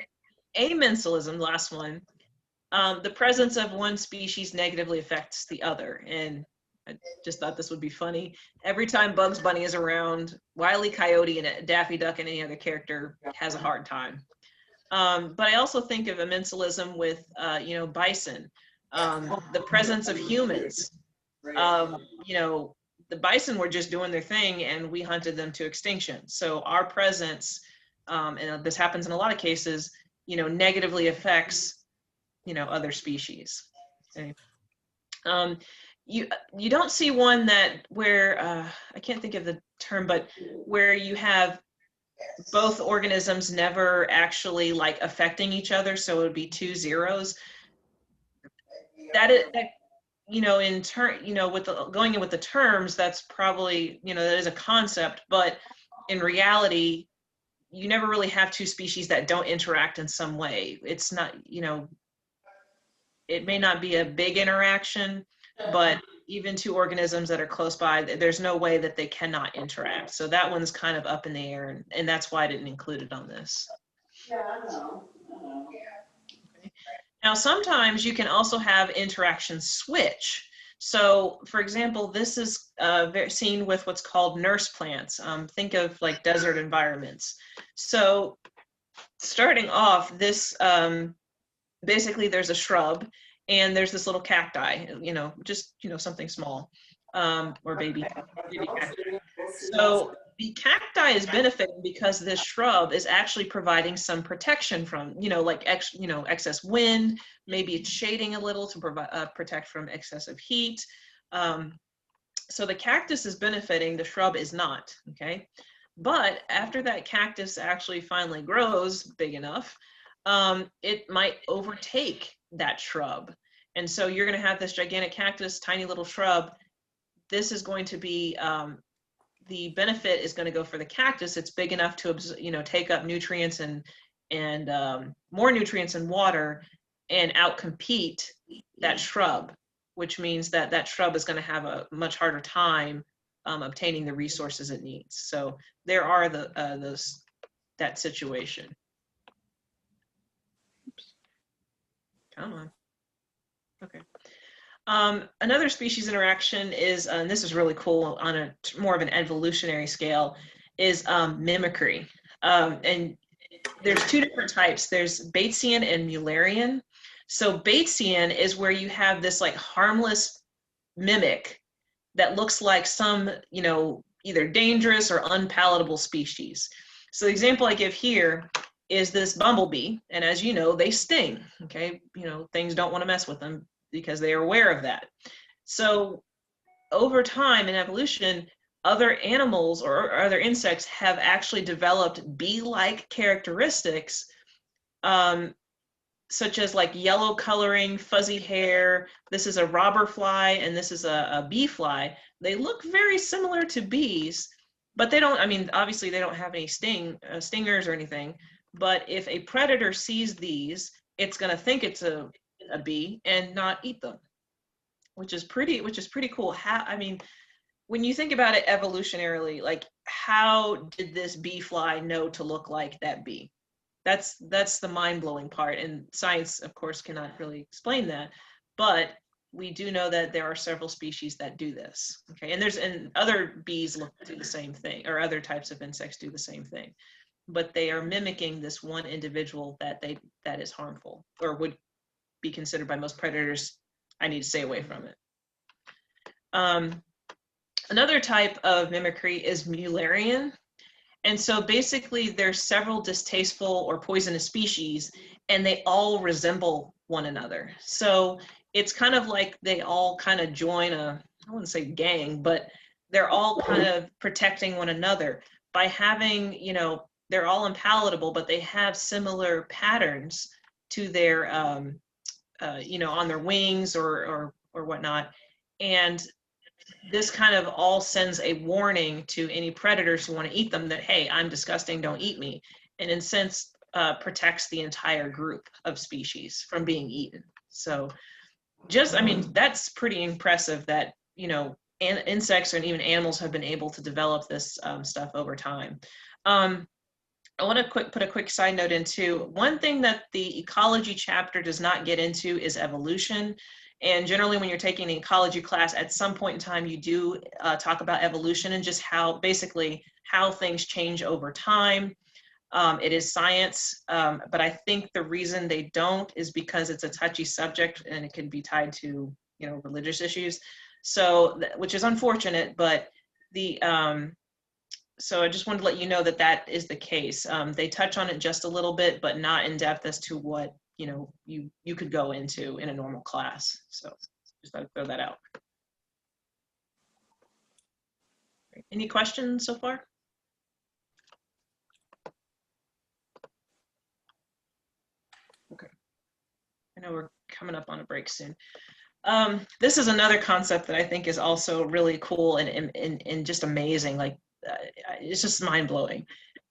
amensalism, last one. The presence of one species negatively affects the other. And I just thought this would be funny. Every time Bugs Bunny is around, Wile E. Coyote and Daffy Duck and any other character has a hard time. But I also think of amensalism with, bison. The presence of humans. The bison were just doing their thing and we hunted them to extinction. So our presence, and this happens in a lot of cases, negatively affects, other species. Okay. You don't see one where I can't think of the term, but where you have both organisms never actually like affecting each other, so it would be 2 zeros. In turn, with going in with the terms, that's probably, that is a concept, but in reality, you never really have 2 species that don't interact in some way. It's not, it may not be a big interaction, but even 2 organisms that are close by, there's no way that they cannot interact. So that one's kind of up in the air, and that's why I didn't include it on this. Yeah, I know. Okay. Now, sometimes you can also have interactions switch. So, for example, this is seen with what's called nurse plants. Think of like desert environments. So, starting off, this basically there's a shrub and there's this little cacti, just something small, or baby cacti. So the cacti is benefiting because this shrub is actually providing some protection from, excess wind. Maybe it's shading a little to protect from excessive heat. So the cactus is benefiting, the shrub is not, okay? But after that cactus actually finally grows big enough, it might overtake that shrub. And so you're going to have this gigantic cactus, tiny little shrub. This is going to be, the benefit is going to go for the cactus. It's big enough to, take up nutrients and more nutrients and water and outcompete that shrub, which means that shrub is going to have a much harder time obtaining the resources it needs. So there are that situation. Oops. Come on. Okay. Another species interaction is, and this is really cool on a more of an evolutionary scale, is mimicry. And there's 2 different types. There's Batesian and Mullerian. So Batesian is where you have this like harmless mimic that looks like some, either dangerous or unpalatable species. So the example I give here is this bumblebee, and as you know, they sting, okay? Things don't want to mess with them because they are aware of that. So over time in evolution, other animals or other insects have actually developed bee-like characteristics, such as like yellow coloring, fuzzy hair. This is a robber fly and this is a bee fly. They look very similar to bees, but they don't, obviously they don't have any stingers or anything. But if a predator sees these, it's going to think it's a bee and not eat them, which is pretty cool. When you think about it evolutionarily, like how did this bee fly know to look like that bee? That's the mind-blowing part, and science, of course, cannot really explain that. But we do know that there are several species that do this. Okay, and other bees do the same thing, or other types of insects do the same thing. But they are mimicking this one individual that is harmful or would be considered by most predators I need to stay away from it. Another type of mimicry is Mullerian. And so basically there's several distasteful or poisonous species, and they all resemble one another. So it's kind of like they all kind of join a, I wouldn't say gang, but they're all kind of protecting one another by having, you know, they're all unpalatable, but they have similar patterns to their, you know, on their wings or whatnot. And this kind of all sends a warning to any predators who want to eat them that, hey, I'm disgusting, don't eat me. And in a sense, protects the entire group of species from being eaten. So just, I mean, that's pretty impressive that, you know, insects and even animals have been able to develop this stuff over time. I want to put a quick side note into one thing that the ecology chapter does not get into is evolution. And generally when you're taking an ecology class, at some point in time, you do talk about evolution and just how basically how things change over time. It is science, but I think the reason they don't is because it's a touchy subject and it can be tied to, you know, religious issues. So, which is unfortunate, but the, so I just wanted to let you know that that is the case. They touch on it just a little bit, but not in depth as to what, you know, you could go into in a normal class. So just thought I'd throw that out. Any questions so far? Okay. I know we're coming up on a break soon. This is another concept that I think is also really cool and just amazing. Like, it's just mind-blowing,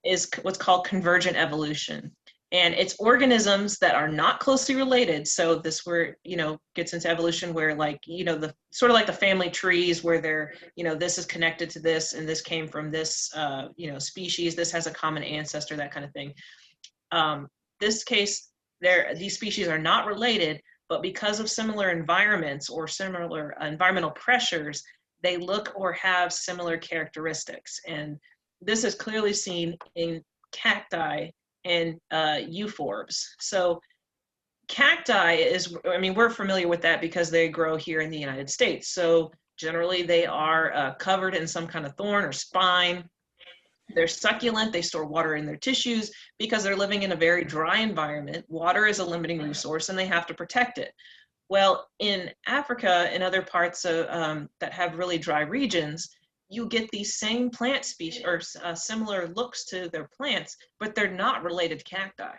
is what's called convergent evolution. And it's organisms that are not closely related. So this where, you know, gets into evolution where, like, you know, the sort of like the family trees where they're, you know, this is connected to this and this came from this, you know, species, this has a common ancestor, that kind of thing. This case, these species are not related, but because of similar environments or similar environmental pressures, they look or have similar characteristics. And this is clearly seen in cacti and euphorbs. So cacti is, I mean, we're familiar with that because they grow here in the United States. So generally they are covered in some kind of thorn or spine. They're succulent, they store water in their tissues because they're living in a very dry environment. Water is a limiting resource and they have to protect it. Well, in Africa and other parts of, that have really dry regions, you get these same plant species or similar looks to their plants, but they're not related to cacti.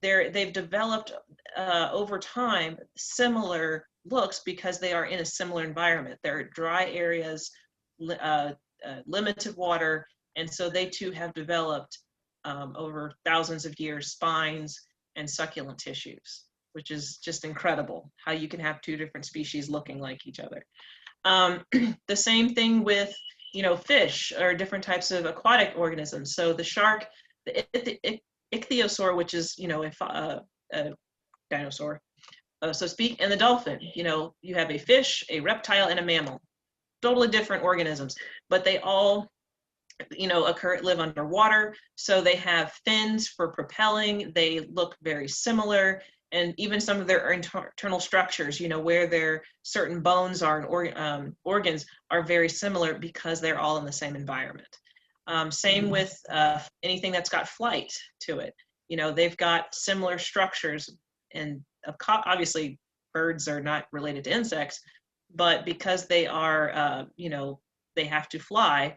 They've developed over time similar looks because they are in a similar environment. They're dry areas, limited water, and so they too have developed over thousands of years spines and succulent tissues, which is just incredible how you can have two different species looking like each other. The same thing with, you know, fish or different types of aquatic organisms. So the shark, the ichthyosaur, which is, you know, a dinosaur, so to speak, and the dolphin. You know, you have a fish, a reptile, and a mammal. Totally different organisms, but they all, you know, live underwater. So they have fins for propelling. They look very similar. And even some of their internal structures, you know, where their certain bones are and organs are very similar because they're all in the same environment. Same with anything that's got flight to it. You know, they've got similar structures, and obviously birds are not related to insects, but because they are, you know, they have to fly,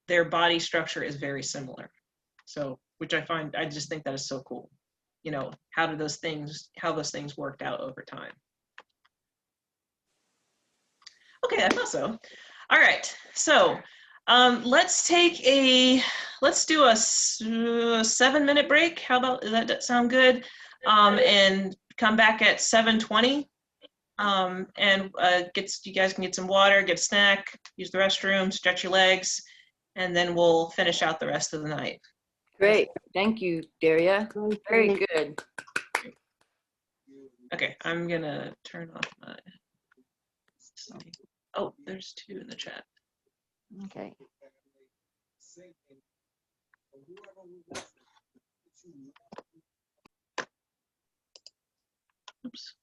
their body structure is very similar. So, which I just think that is so cool. You know, how those things worked out over time. Okay, I thought so. All right, so let's do a 7-minute break. How about, does that sound good? And come back at 7:20. And you guys can get some water, get a snack, use the restroom, stretch your legs, and then we'll finish out the rest of the night. Great. Thank you, Daria. Very good. Okay, I'm gonna turn off my. Oh, there's 2 in the chat. Okay. Oops.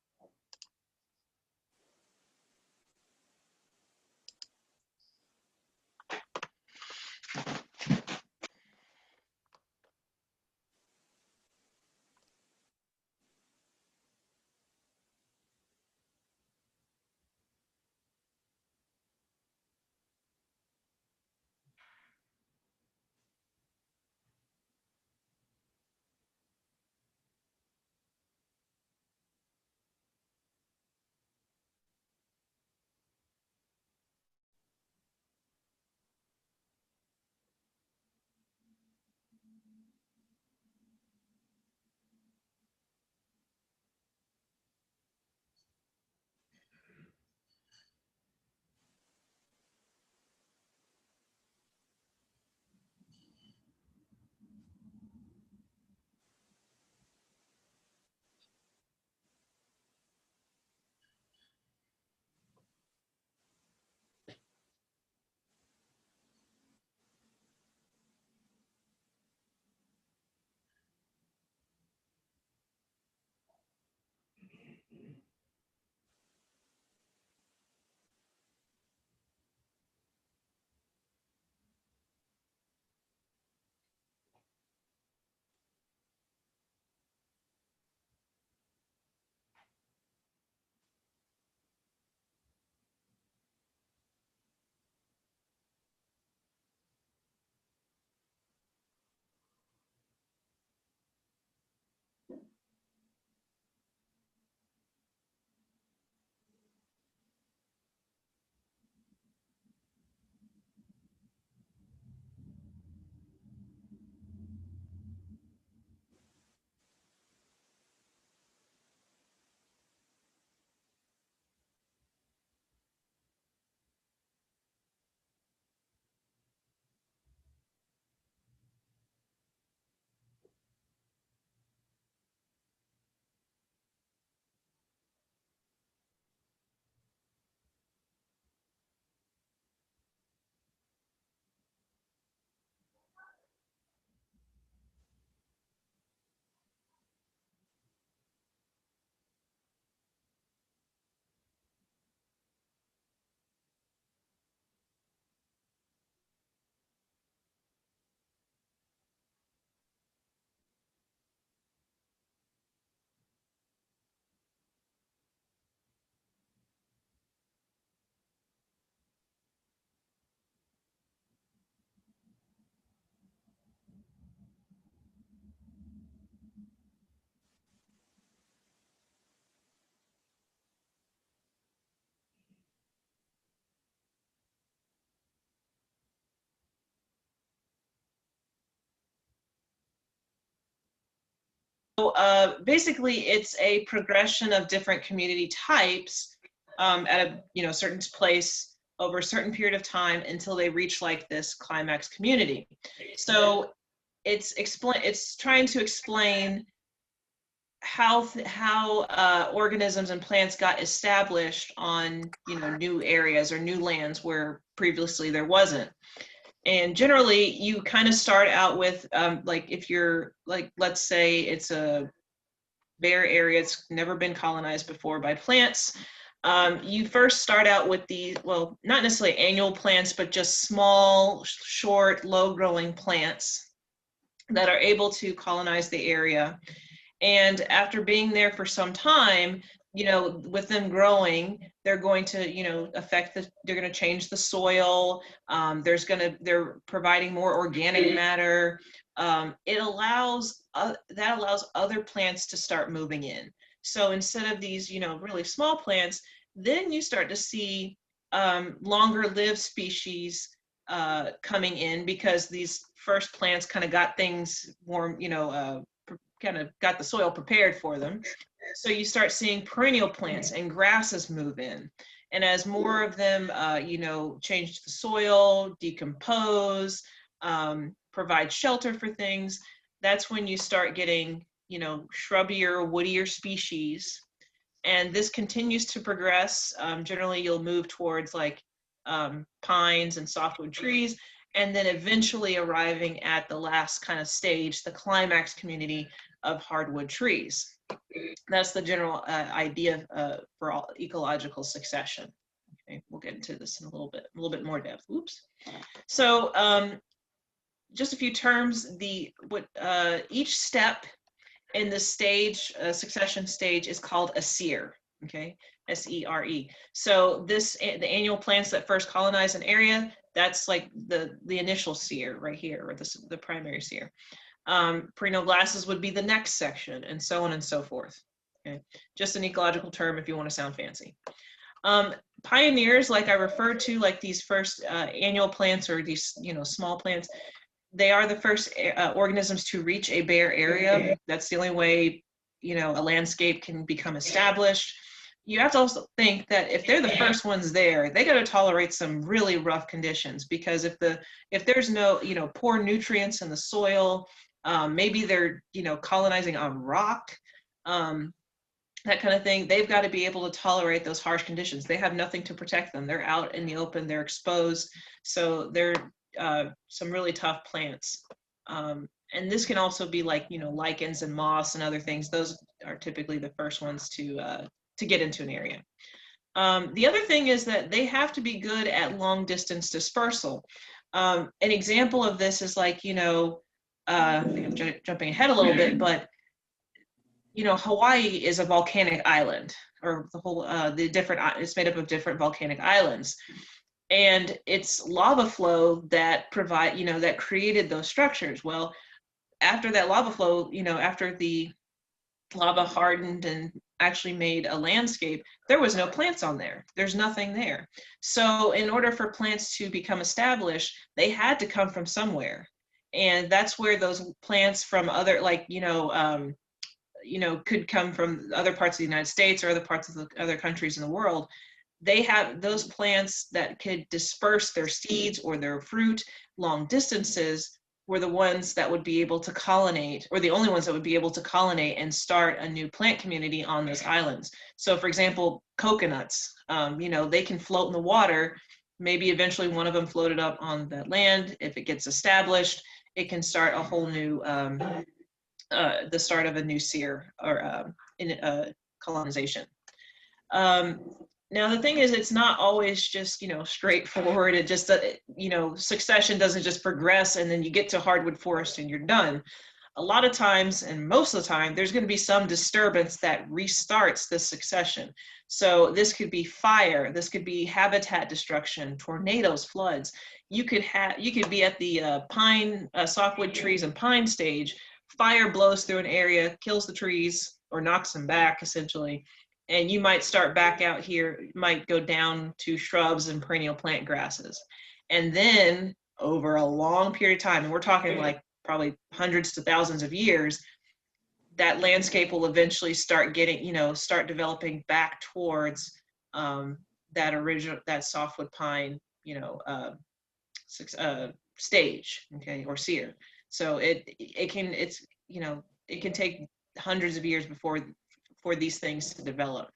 basically, it's a progression of different community types at a certain place over a certain period of time until they reach like this climax community. So it's trying to explain how organisms and plants got established on new areas or new lands where previously there wasn't. And generally, you kind of start out with like if you're like, let's say it's a bare area, it's never been colonized before by plants. You first start out with the, well, not necessarily annual plants, but just small, short, low-growing plants that are able to colonize the area. And after being there for some time, with them growing, they're going to, they're going to change the soil. They're providing more organic matter. That allows other plants to start moving in. So instead of these, really small plants, then you start to see longer lived species coming in, because these first plants kind of got things warm, kind of got the soil prepared for them. So you start seeing perennial plants and grasses move in. And as more of them, change the soil, decompose, provide shelter for things, that's when you start getting, shrubbier, woodier species. And this continues to progress. Generally, you'll move towards like pines and softwood trees, and then eventually arriving at the last kind of stage, the climax community of hardwood trees. That's the general idea for all ecological succession. Okay, we'll get into this in a little bit more depth. Oops. So just a few terms. Each step in the stage, succession stage, is called a seer. Okay, S-E-R-E. So the annual plants that first colonize an area, that's like the initial seer right here, or the primary seer. Perennial grasses would be the next section, and so on and so forth. Okay, just an ecological term if you want to sound fancy. Pioneers, like I referred to, like these first annual plants, or these small plants, they are the first organisms to reach a bare area. That's the only way a landscape can become established. You have to also think that if they're the first ones there, they got to tolerate some really rough conditions, because if there's no poor nutrients in the soil, maybe they're colonizing on rock, that kind of thing, they've got to be able to tolerate those harsh conditions. They have nothing to protect them. They're out in the open, they're exposed, so they're some really tough plants. And this can also be like lichens and moss and other things. Those are typically the first ones to get into an area. The other thing is that they have to be good at long distance dispersal. An example of this is like, I think I'm jumping ahead a little bit, but Hawaii is a volcanic island, or the whole, it's made up of different volcanic islands. And it's lava flow that that created those structures. Well, after that lava flow, after the lava hardened and actually made a landscape, there was no plants on there. There's nothing there. So in order for plants to become established, they had to come from somewhere. And that's where those plants from other, could come from other parts of the United States or other parts of the other countries in the world. They have those plants that could disperse their seeds or their fruit long distances, were the ones that would be able to colonate, or the only ones that would be able to colonate and start a new plant community on those islands. So for example, coconuts, they can float in the water. Maybe eventually one of them floated up on that land. If it gets established, it can start a whole new, the start of a new seer, or colonization. Now, the thing is, it's not always just, straightforward. It just, succession doesn't just progress and then you get to hardwood forest and you're done. A lot of times, and most of the time, there's going to be some disturbance that restarts this succession. So this could be fire, this could be habitat destruction, tornadoes, floods. You could be at the pine, softwood trees and pine stage. Fire blows through an area, kills the trees, or knocks them back, essentially. And you might start back out here, you might go down to shrubs and perennial plant grasses. And then over a long period of time, and we're talking like probably hundreds to thousands of years, that landscape will eventually start getting, start developing back towards that softwood pine, stage, okay, or sear. So it can take hundreds of years for these things to develop.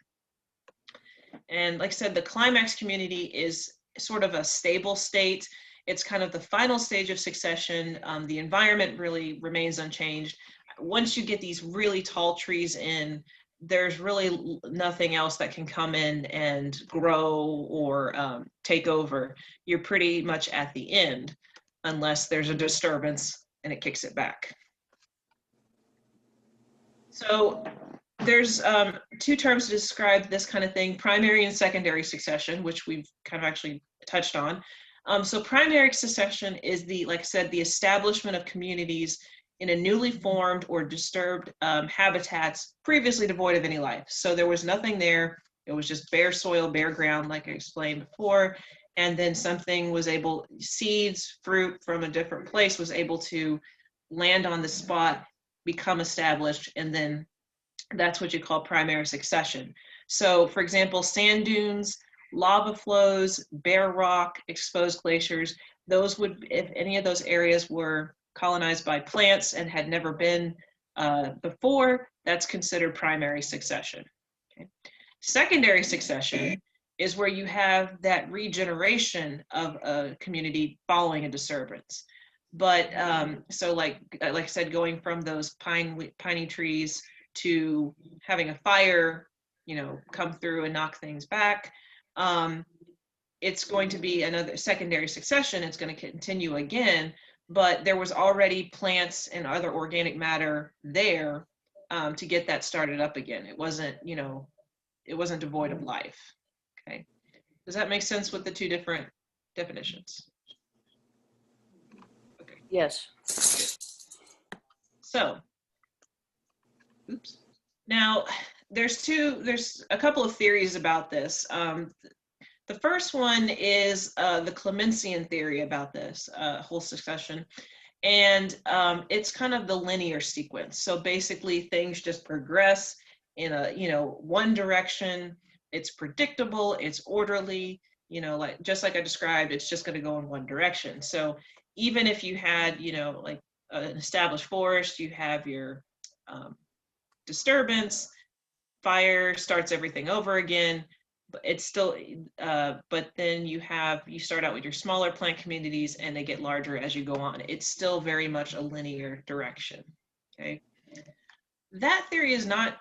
And like I said, the climax community is sort of a stable state. It's kind of the final stage of succession. The environment really remains unchanged. Once you get these really tall trees in, there's really nothing else that can come in and grow or take over. You're pretty much at the end, unless there's a disturbance and it kicks it back. So there's two terms to describe this kind of thing: primary and secondary succession, which we've kind of actually touched on. So primary succession is like I said, the establishment of communities in a newly formed or disturbed habitats previously devoid of any life. So there was nothing there. It was just bare soil, bare ground, like I explained before. And then seeds, fruit from a different place was able to land on the spot, become established, and then that's what you call primary succession. So for example, sand dunes, lava flows, bare rock, exposed glaciers, those would, if any of those areas were colonized by plants and had never been before, that's considered primary succession. Okay. Secondary succession is where you have that regeneration of a community following a disturbance. But so like I said, going from those piney trees to having a fire, come through and knock things back, it's going to be another secondary succession. It's going to continue again, but there was already plants and other organic matter there to get that started up again. It wasn't, it wasn't devoid of life. Okay. Does that make sense with the two different definitions? Okay. Yes. So, oops. Now, there's a couple of theories about this. The first one is the Clementsian theory about this whole succession. And it's kind of the linear sequence. So basically things just progress in one direction. It's predictable, it's orderly, just like I described, it's just going to go in one direction. So even if you had, like an established forest, you have your disturbance, fire starts everything over again, but it's still, but then you start out with your smaller plant communities and they get larger as you go on. It's still very much a linear direction, okay? That theory is not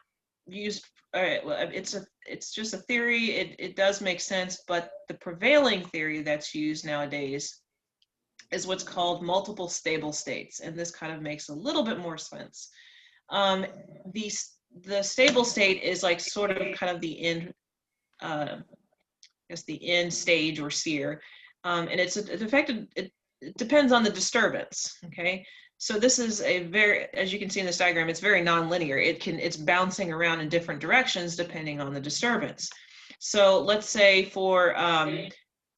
used, it's just a theory. It does make sense, but the prevailing theory that's used nowadays is what's called multiple stable states, and this kind of makes a little bit more sense. The stable state is like sort of kind of the end, the end stage or sear, and it depends on the disturbance. Okay, so this is as you can see in this diagram, it's very non-linear. It's bouncing around in different directions depending on the disturbance. So let's say for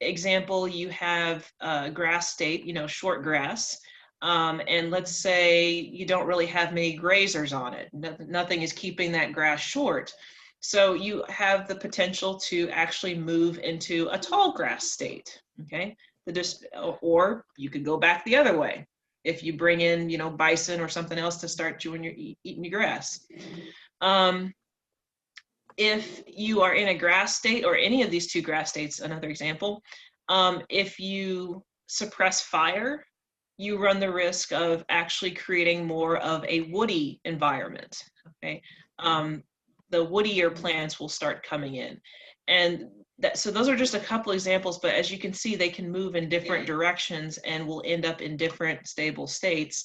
example, you have a grass state, short grass. And let's say you don't really have many grazers on it. Nothing is keeping that grass short. So you have the potential to actually move into a tall grass state, okay? Or you could go back the other way if you bring in, bison or something else to start eating your grass. If you are in a grass state, or any of these two grass states, another example, if you suppress fire, you run the risk of actually creating more of a woody environment, okay? The woodier plants will start coming in. And so those are just a couple examples, but as you can see, they can move in different directions and will end up in different stable states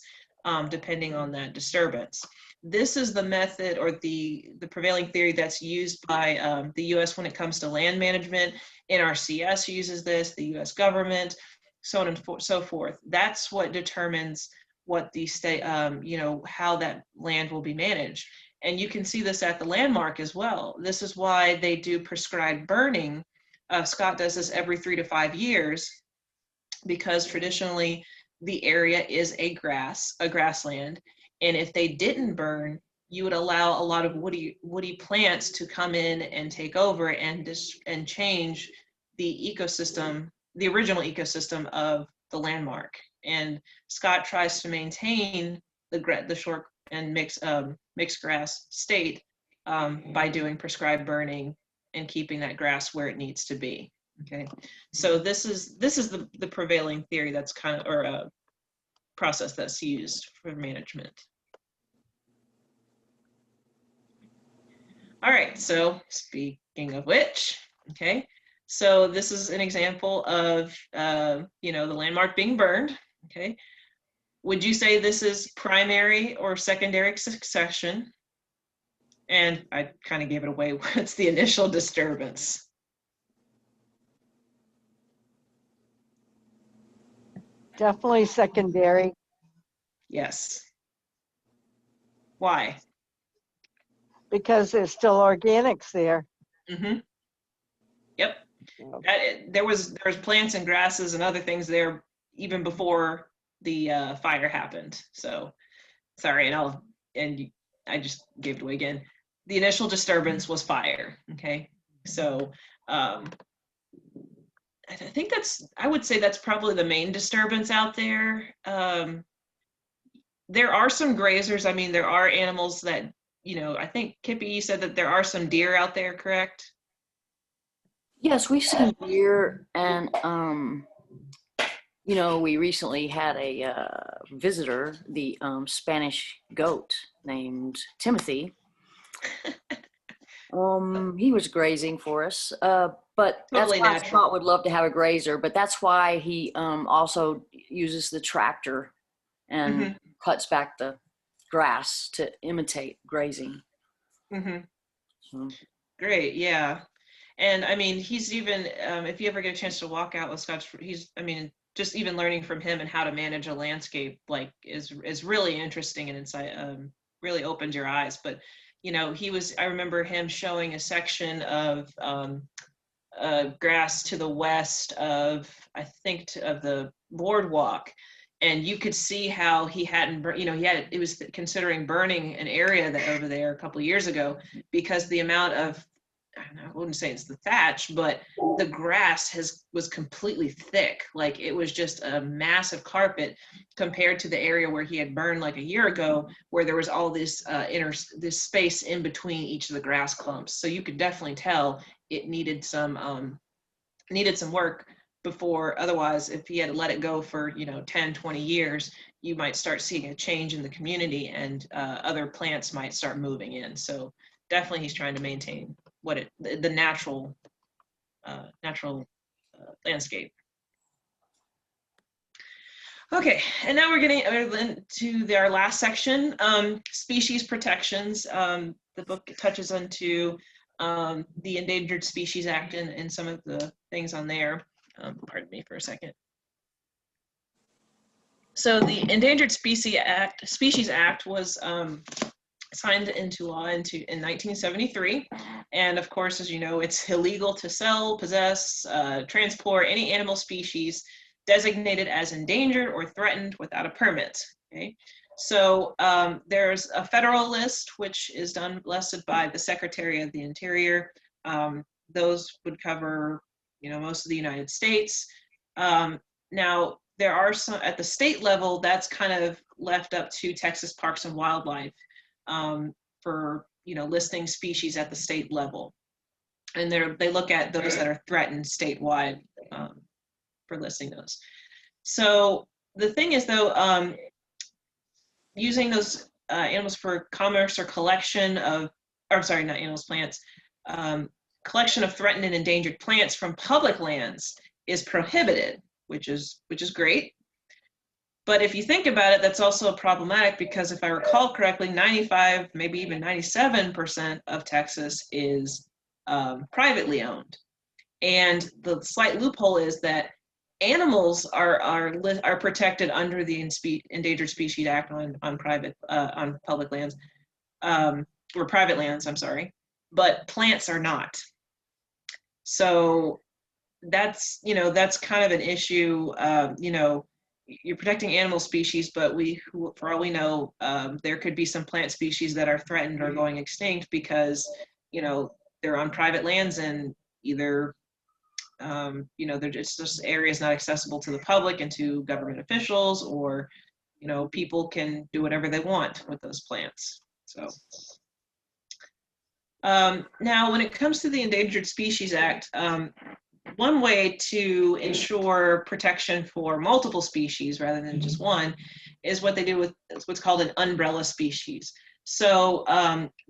depending on that disturbance. This is the method or the prevailing theory that's used by the US when it comes to land management. NRCS uses this, the US government, so on and so forth. That's what determines what the state, how that land will be managed. And you can see this at the landmark as well. This is why they do prescribed burning. Scott does this every 3 to 5 years, because traditionally the area is a grassland. And if they didn't burn, you would allow a lot of woody plants to come in and take over and change the ecosystem, the original ecosystem of the landmark. And Scott tries to maintain the short and mixed grass state by doing prescribed burning and keeping that grass where it needs to be. Okay, so this is the prevailing theory that's kind of, or a process that's used for management. All right, so speaking of which, okay, so this is an example of, you know, the landmark being burned, okay. Would you say this is primary or secondary succession? And I kind of gave it away. What's the initial disturbance? Definitely secondary, Yes. Why? because there's still organics there. Mm-hmm. Yep. There was plants and grasses and other things there even before the fire happened. So sorry, and I just gave it away again. The initial disturbance was fire. Okay, so I think I would say that's probably the main disturbance out there. There are some grazers. I mean, there are animals that, you know, I think Kippy, you said that there are some deer out there, correct? Yes, we've seen deer, and you know, we recently had a visitor, the Spanish goat named Timothy. He was grazing for us, but that's Totally why natural. Scott would love to have a grazer. But that's why he also uses the tractor and cuts back the grass to imitate grazing. So. Great, yeah. And I mean, he's even, if you ever get a chance to walk out with Scott, I mean, just even learning from him and how to manage a landscape, like, is really interesting, and insight, really opens your eyes. But, you know, I remember him showing a section of grass to the west of, I think, of the boardwalk. And you could see how he hadn't, you know, it was considering burning an area that over there a couple of years ago, because the amount of, I wouldn't say it's the thatch, but the grass was completely thick. Like, it was just a massive carpet compared to the area where he had burned like a year ago, where there was all this this space in between each of the grass clumps. So you could definitely tell it needed some work before. Otherwise, if he had let it go for, you know, 10, 20 years, you might start seeing a change in the community, and other plants might start moving in. So definitely he's trying to maintain the natural landscape. Okay, and now we're getting into our last section, species protections. The book touches onto the Endangered Species Act and some of the things on there. Pardon me for a second. So the Endangered Species Act was signed into law in 1973. And of course, as you know, it's illegal to sell, possess, transport any animal species designated as endangered or threatened without a permit. Okay, so there's a federal list, which is listed by the Secretary of the Interior. Those would cover, you know, most of the United States. Now, there are some at the state level that's kind of left up to Texas Parks and Wildlife for, you know, listing species at the state level, and they look at those that are threatened statewide for listing those. So the thing is, though, using those animals for commerce or collection of, or sorry, not animals, plants, collection of threatened and endangered plants from public lands is prohibited, which is great. But if you think about it, that's also problematic, because if I recall correctly, 95, maybe even 97% of Texas is privately owned. And the slight loophole is that animals are protected under the Endangered Species Act on public lands, or private lands, I'm sorry, but plants are not. So that's, you know, that's kind of an issue. You know, you're protecting animal species, but for all we know, there could be some plant species that are threatened or going extinct because, you know, they're on private lands and either, you know, they're just areas not accessible to the public and to government officials, or, you know, people can do whatever they want with those plants. So now when it comes to the Endangered Species Act, one way to ensure protection for multiple species rather than just one is what they do with what's called an umbrella species. So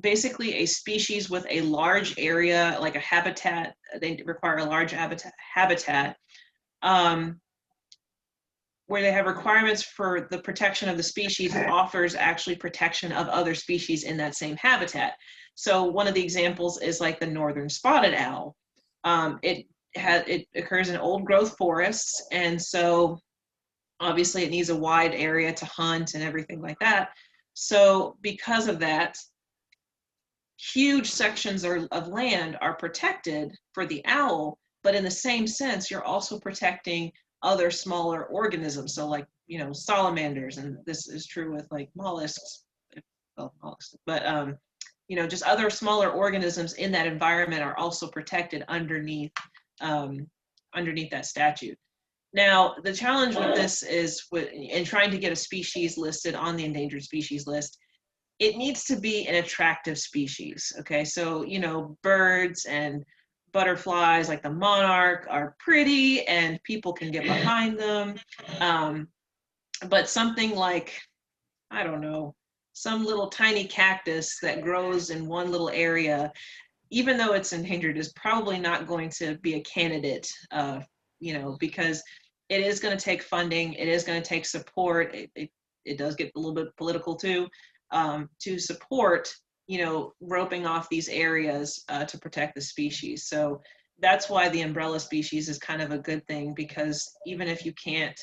basically a species with a large area, like a habitat, they require a large habitat where they have requirements for the protection of the species, offers actually protection of other species in that same habitat. So one of the examples is like the northern spotted owl. It occurs in old growth forests, and so obviously it needs a wide area to hunt and everything like that. So because of that, huge sections of land are protected for the owl, but in the same sense, you're also protecting other smaller organisms. So like, you know, salamanders, and this is true with like mollusks, well, mollusks, but you know, just other smaller organisms in that environment are also protected underneath that statute. Now, the challenge with this is in trying to get a species listed on the endangered species list, it needs to be an attractive species, okay? So, you know, birds and butterflies like the monarch are pretty and people can get behind them. But something like, I don't know, some little tiny cactus that grows in one little area, even though it's endangered, is probably not going to be a candidate, you know, because it is going to take funding, it is going to take support. It does get a little bit political too, to support, you know, roping off these areas to protect the species. So that's why the umbrella species is kind of a good thing, because even if you can't,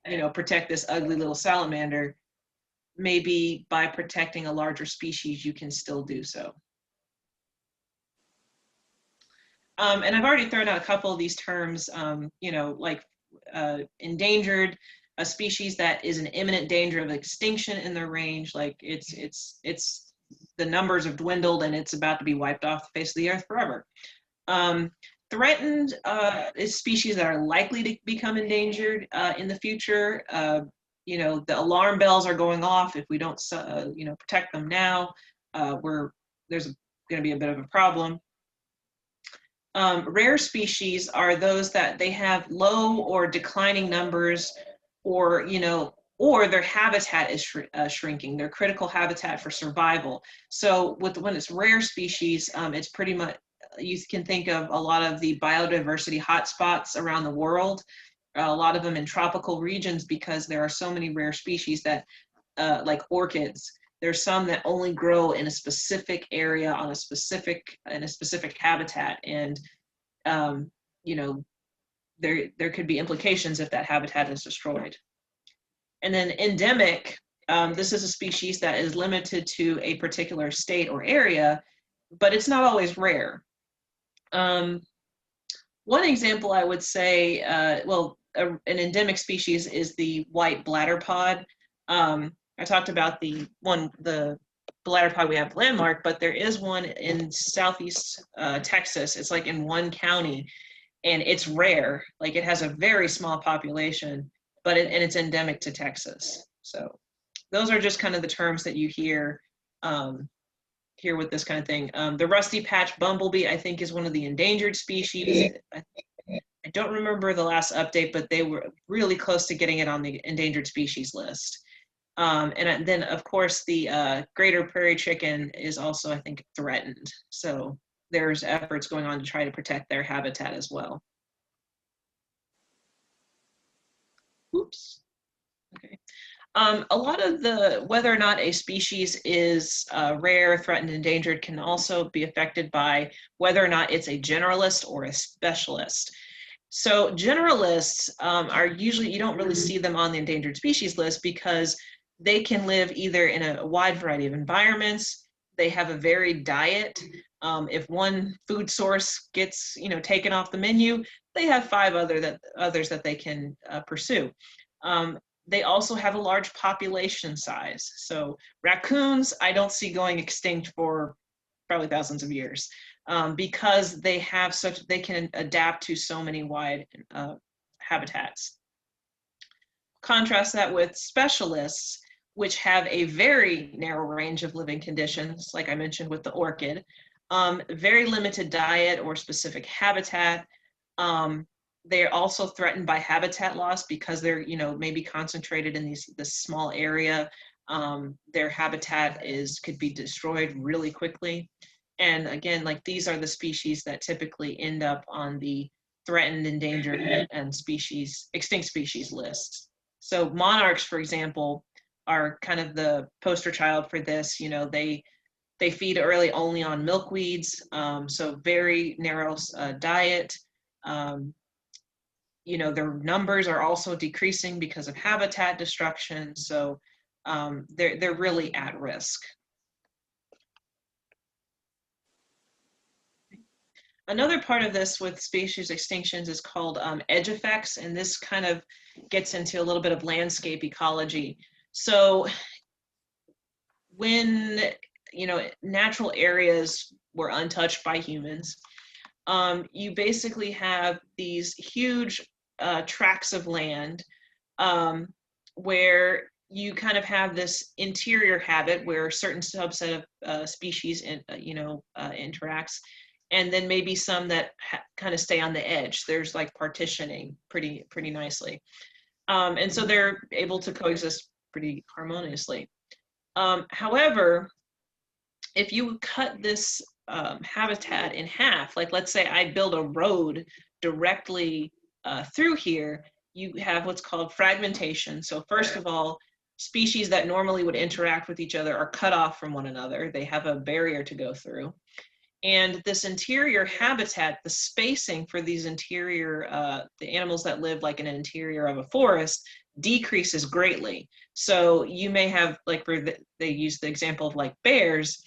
you know, protect this ugly little salamander, maybe by protecting a larger species, you can still do so. And I've already thrown out a couple of these terms, you know, like endangered, a species that is in imminent danger of extinction in their range, like it's the numbers have dwindled and it's about to be wiped off the face of the earth forever. Threatened is species that are likely to become endangered in the future. You know, the alarm bells are going off if we don't, you know, protect them now. There's going to be a bit of a problem. Rare species are those that they have low or declining numbers, or, you know, or their habitat is shrinking, their critical habitat for survival. So when it's rare species, it's pretty much, you can think of a lot of the biodiversity hotspots around the world, a lot of them in tropical regions, because there are so many rare species that, like orchids, there's some that only grow in a specific area on in a specific habitat, and you know, there could be implications if that habitat is destroyed. And then endemic, this is a species that is limited to a particular state or area, but it's not always rare. One example I would say, an endemic species is the white bladderpod. I talked about the bladderpod we have landmark, but there is one in southeast Texas. It's like in one county, and it's rare. Like, it has a very small population, but it's endemic to Texas. So those are just kind of the terms that you hear here with this kind of thing. The rusty patch bumblebee, I think, is one of the endangered species. I don't remember the last update, but they were really close to getting it on the endangered species list. And then, of course, the greater prairie chicken is also, I think, threatened. So there's efforts going on to try to protect their habitat as well. Oops. Okay. A lot of whether or not a species is rare, threatened, endangered can also be affected by whether or not it's a generalist or a specialist. So generalists are usually, you don't really see them on the endangered species list because they can live either in a wide variety of environments. They have a varied diet. If one food source gets, you know, taken off the menu, they have 5 others that they can pursue. They also have a large population size. So raccoons, I don't see going extinct for probably thousands of years, because they can adapt to so many wide habitats. Contrast that with specialists, which have a very narrow range of living conditions, like I mentioned with the orchid, very limited diet or specific habitat. They're also threatened by habitat loss because they're, maybe concentrated in this small area. Their habitat could be destroyed really quickly. And again, like these are the species that typically end up on the threatened, endangered, and extinct species lists. So monarchs, for example, are kind of the poster child for this. They feed early only on milkweeds, so very narrow diet. Their numbers are also decreasing because of habitat destruction. So they're really at risk. Another part of this with species extinctions is called edge effects, and this kind of gets into a little bit of landscape ecology. So when natural areas were untouched by humans, you basically have these huge tracts of land where you kind of have this interior habit where a certain subset of species interacts, and then maybe some that kind of stay on the edge. There's like partitioning pretty nicely, and so they're able to coexist pretty harmoniously. However, if you cut this habitat in half, like let's say I build a road directly through here, you have what's called fragmentation. So first of all, species that normally would interact with each other are cut off from one another. They have a barrier to go through. And this interior habitat, the spacing for these interior, the animals that live like in an interior of a forest, decreases greatly. So you may have, like they use the example of like bears,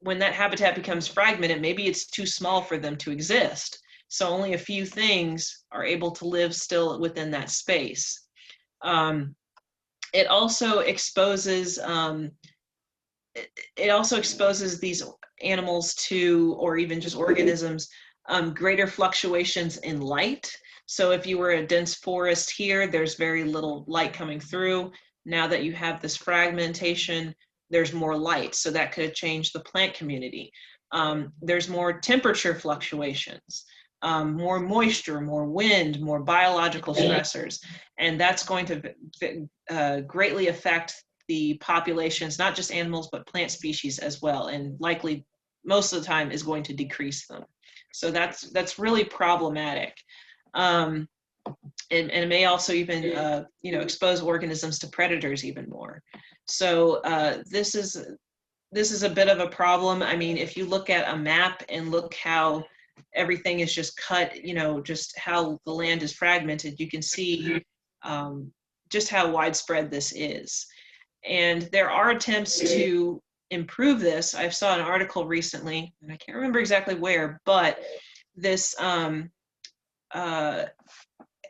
when that habitat becomes fragmented, maybe it's too small for them to exist. So only a few things are able to live still within that space. It also exposes these animals to, or even just organisms, greater fluctuations in light. So if you were a dense forest here, there's very little light coming through. Now that you have this fragmentation, there's more light, so that could change the plant community. There's more temperature fluctuations, more moisture, more wind, more biological stressors, and that's going to greatly affect the populations, not just animals, but plant species as well, and likely most of the time is going to decrease them. So that's really problematic. And it may also even expose organisms to predators even more. So this is a bit of a problem. I mean, if you look at a map and look how everything is just cut, just how the land is fragmented, you can see just how widespread this is. And there are attempts to improve this. I saw an article recently, and I can't remember exactly where, but this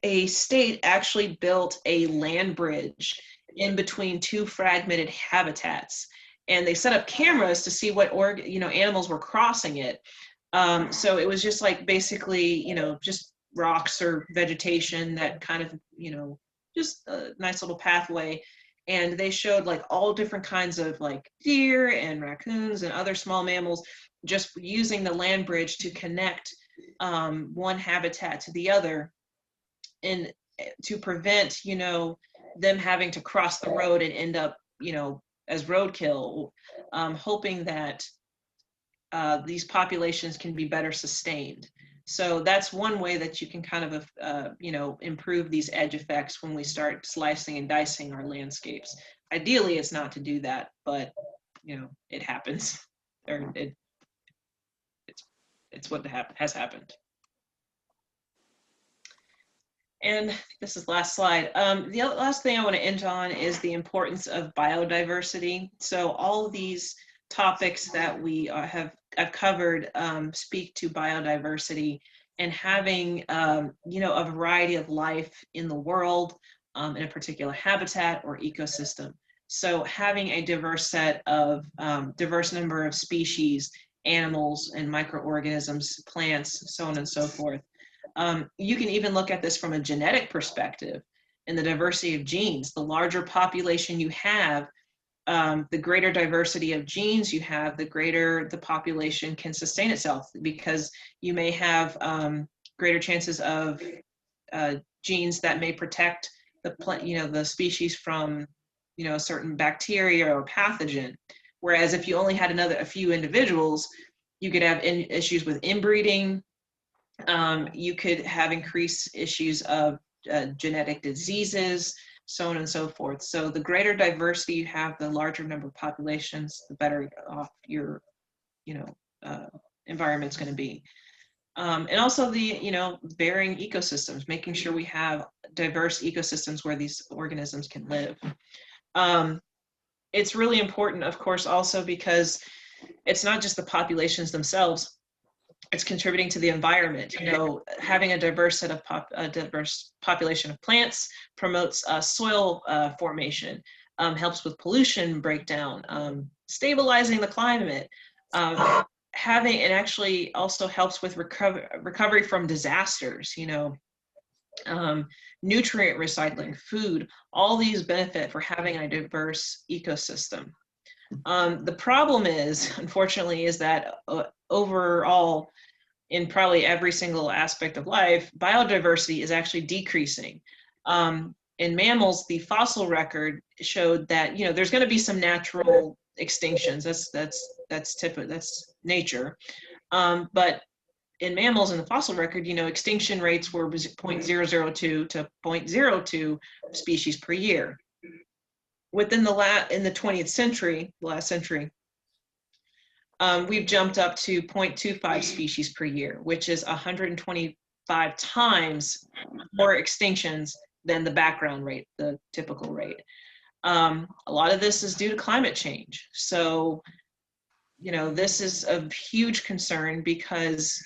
a state actually built a land bridge in between two fragmented habitats, and they set up cameras to see what animals were crossing it. So it was just like basically just rocks or vegetation that kind of just a nice little pathway, and they showed like all different kinds of like deer and raccoons and other small mammals just using the land bridge to connect one habitat to the other, and to prevent them having to cross the road and end up as roadkill, hoping that these populations can be better sustained. So that's one way that you can kind of improve these edge effects when we start slicing and dicing our landscapes. Ideally it's not to do that, but it happens, or it's what has happened. And this is the last slide. The last thing I want to end on is the importance of biodiversity. So all of these topics that we I've covered speak to biodiversity and having a variety of life in the world, in a particular habitat or ecosystem. So having a diverse set of diverse number of species, animals and microorganisms, plants, so on and so forth. You can even look at this from a genetic perspective in the diversity of genes. The larger population you have, the greater diversity of genes you have, the greater the population can sustain itself, because you may have greater chances of genes that may protect the plant, the species from, a certain bacteria or pathogen. Whereas if you only had a few individuals, you could have issues with inbreeding. You could have increased issues of genetic diseases, so on and so forth. So the greater diversity you have, the larger number of populations, the better off your, environment's going to be. And also the, varying ecosystems, making sure we have diverse ecosystems where these organisms can live. It's really important, of course, also because it's not just the populations themselves, it's contributing to the environment. Having a diverse set of diverse population of plants promotes soil formation, helps with pollution breakdown, stabilizing the climate, it actually also helps with recovery from disasters, nutrient recycling, food, all these benefit for having a diverse ecosystem. The problem is, unfortunately, is that overall, in probably every single aspect of life, biodiversity is actually decreasing. In mammals, the fossil record showed that there's going to be some natural extinctions. That's nature. But in mammals, in the fossil record, extinction rates were 0.002 to 0.02 species per year. Within in the 20th century, the last century, we've jumped up to 0.25 species per year, which is 125 times more extinctions than the background rate, the typical rate. A lot of this is due to climate change. So, this is a huge concern because,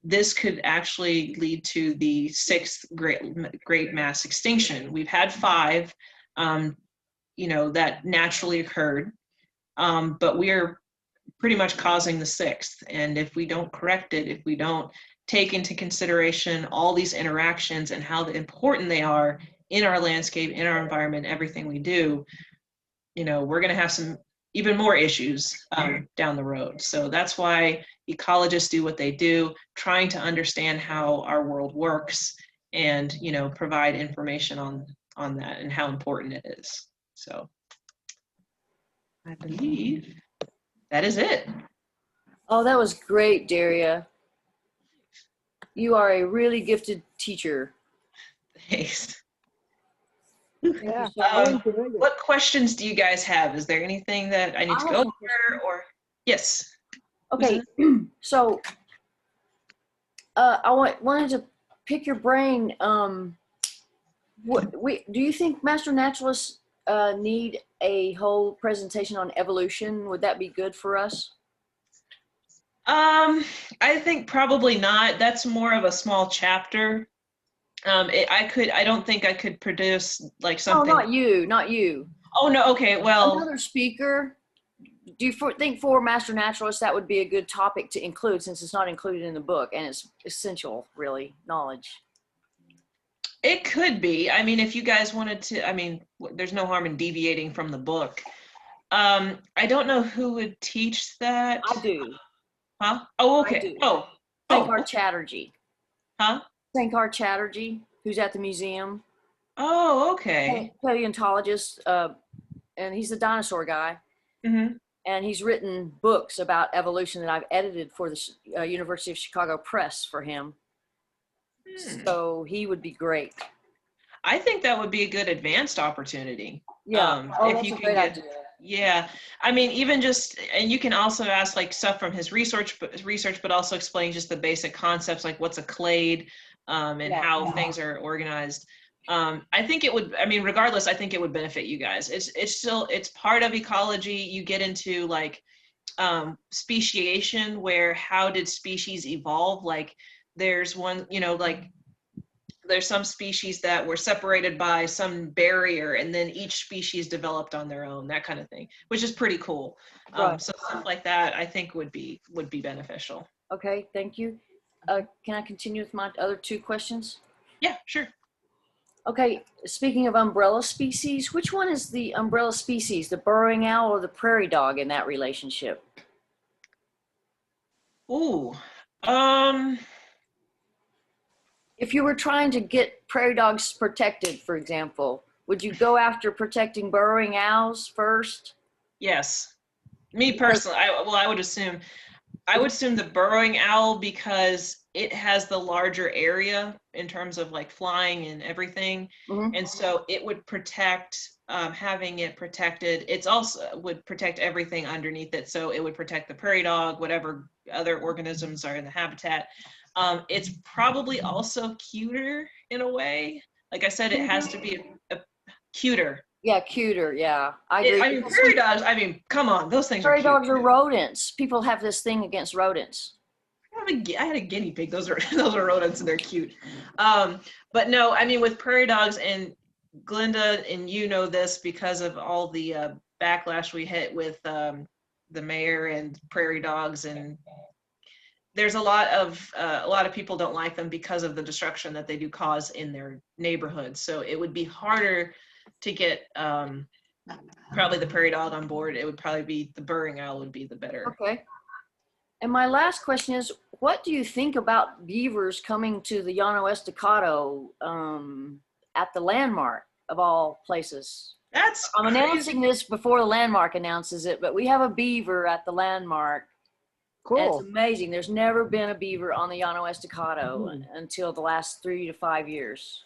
this could actually lead to the 6th great mass extinction. We've had 5, that naturally occurred, but we're pretty much causing the 6th. And if we don't correct it, if we don't take into consideration all these interactions and how important they are in our landscape, in our environment, everything we do, we're going to have some even more issues down the road. So that's why ecologists do what they do, trying to understand how our world works and, provide information on that and how important it is. So I believe that is it. Oh, that was great, Daria. You are a really gifted teacher. Thanks. Yeah, I enjoyed it. What questions do you guys have? Is there anything that I need to go over, or yes? Okay, so I wanted to pick your brain. Do you think master naturalists need a whole presentation on evolution? Would that be good for us? I think probably not. That's more of a small chapter. I don't think I could produce like something. Oh, not you. Oh no, okay, well. Another speaker. Do you think for master naturalists that would be a good topic to include, since it's not included in the book and it's essential, really, knowledge? It could be. I mean, if you guys wanted to, there's no harm in deviating from the book. I don't know who would teach that. I do. Huh? Oh, okay. Sankar Chatterjee. Huh? Sankar Chatterjee, who's at the museum. Oh, okay. Paleontologist, and he's the dinosaur guy. Mm-hmm. And he's written books about evolution that I've edited for the University of Chicago Press for him. So he would be great. I think that would be a good advanced opportunity. Yeah. If you can get, yeah. Even just, and you can also ask like stuff from his research, but also explain just the basic concepts, like what's a clade, and how things are organized. I think it would, regardless, I think it would benefit you guys. It's part of ecology. You get into like speciation, where how did species evolve? Like there's one, like there's some species that were separated by some barrier, and then each species developed on their own, that kind of thing, which is pretty cool. Right. So stuff like that, I think would be beneficial. Okay, thank you. Can I continue with my other two questions? Yeah, sure. Okay, speaking of umbrella species, which one is the umbrella species, the burrowing owl or the prairie dog in that relationship? Ooh, If you were trying to get prairie dogs protected, for example, would you go after protecting burrowing owls first? yes. Me personally, I would assume the burrowing owl, because it has the larger area in terms of like flying and everything. Mhm. And so it would protect, having it protected. It's also would protect everything underneath it. So it would protect the prairie dog, whatever other organisms are in the habitat. It's probably also cuter in a way. Like I said, it has to be a cuter. Yeah, cuter. Yeah, I agree. I mean, prairie dogs, I mean, come on, those things are Prairie cute. dogs are rodents. People have this thing against rodents. I had a guinea pig. Those are rodents, and they're cute. But no, I mean, with prairie dogs, and Glenda, and you know this because of all the backlash we hit with the mayor and prairie dogs, and there's a lot of people don't like them because of the destruction that they do cause in their neighborhoods. So it would be harder to get probably the prairie dog on board. It would probably be the burrowing owl would be the better. Okay. And my last question is, what do you think about beavers coming to the Llano Estacado at the landmark of all places? I'm announcing this before the landmark announces it, but we have a beaver at the landmark. Cool. And it's amazing. There's never been a beaver on the Llano Estacado until the last 3 to 5 years.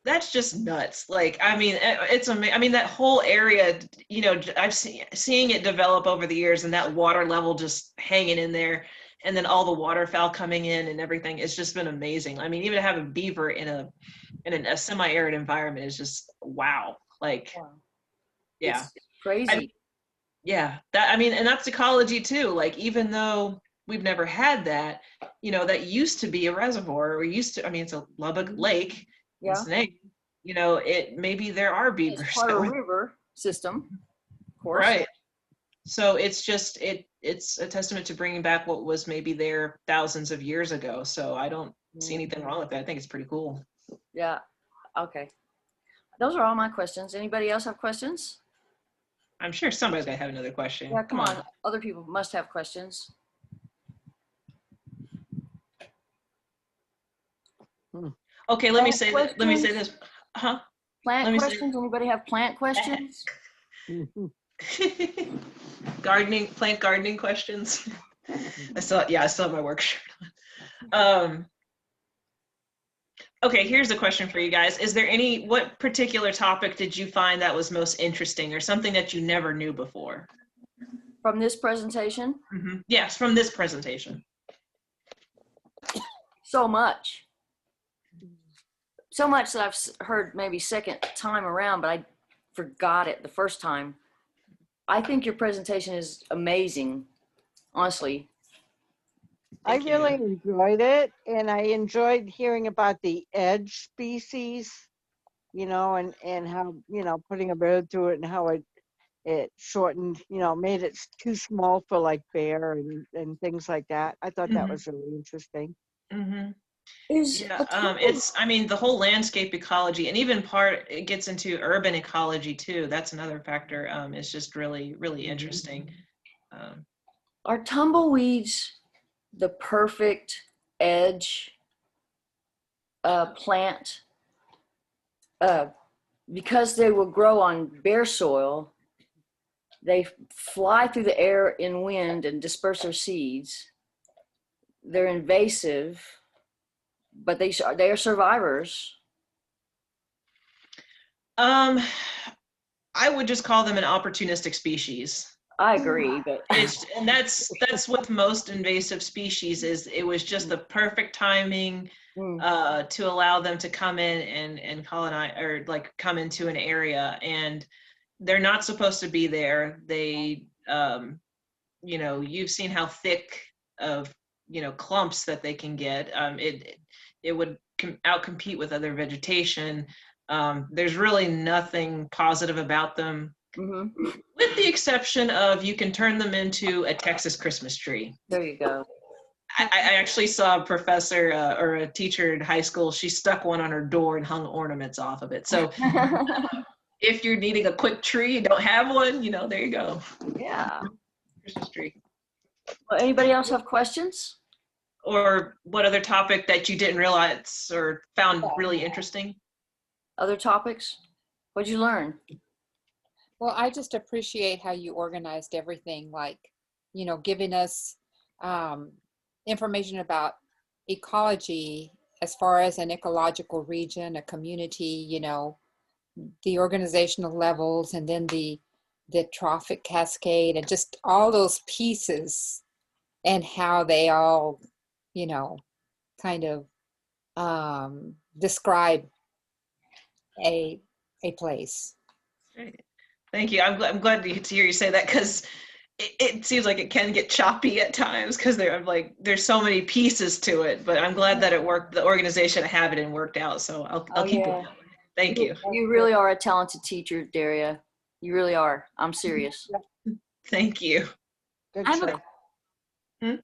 That's just nuts. Like, I mean, it's amazing. I mean, that whole area, you know, I've seeing it develop over the years, and that water level just hanging in there, and then all the waterfowl coming in and everything. It's just been amazing. I mean, even to have a beaver in a semi-arid environment is just wow. Like, yeah, It's crazy. I mean, and that's ecology too. Like, even though we've never had that, you know, that used to be a reservoir, or I mean, it's a Lubbock Lake. Yeah. Snake, you know, maybe there are beavers. It's part of a river system, of course. Right. So it's just it's a testament to bringing back what was maybe there thousands of years ago. So I don't see anything wrong with that. I think it's pretty cool. Yeah. Okay. Those are all my questions. Anybody else have questions? I'm sure somebody's gonna have another question. Yeah, come on. Other people must have questions. Okay, let me say this. Huh? Plant questions? Anybody have plant questions? Plant gardening questions. I still have my work shirt on. Okay, here's a question for you guys. What particular topic did you find that was most interesting, or something that you never knew before? From this presentation? Yes, from this presentation. So much. So much that I've heard maybe second time around, but I forgot it the first time. I think your presentation is amazing, honestly. I really enjoyed it, and I enjoyed hearing about the edge species, you know, and how, you know, putting a road through it and how it shortened, you know, made it too small for like bear and things like that. I thought that was really interesting. I mean, the whole landscape ecology, and even it gets into urban ecology too. That's another factor. It's just really, really interesting. Are tumbleweeds the perfect edge plant? Because they will grow on bare soil, they fly through the air in wind and disperse their seeds. They're invasive, but they are survivors. I would just call them an opportunistic species. I agree, but and that's with most invasive species, is it was just the perfect timing to allow them to come in and colonize, or like come into an area, and they're not supposed to be there. They you know, you've seen how thick of, you know, clumps that they can get. It would outcompete with other vegetation. There's really nothing positive about them, with the exception of you can turn them into a Texas Christmas tree. There you go. I actually saw a professor or a teacher in high school. She stuck one on her door and hung ornaments off of it. So if you're needing a quick tree and don't have one, you know, there you go. Yeah. Christmas tree. Well, anybody else have questions? Or what other topic that you didn't realize or found really interesting? Other topics? What'd you learn? Well, I just appreciate how you organized everything, like, you know, giving us information about ecology as far as an ecological region, a community, you know, the organizational levels, and then the trophic cascade, and just all those pieces and how they all, you know, kind of describe a place. Great. Thank you. I'm glad to hear you say that, because it seems like it can get choppy at times, because there's so many pieces to it, but I'm glad that it worked. The organization I have it in worked out. So I'll keep it. Thank you. You really are a talented teacher, Daria. You really are. I'm serious. Thank you. Good I have choice.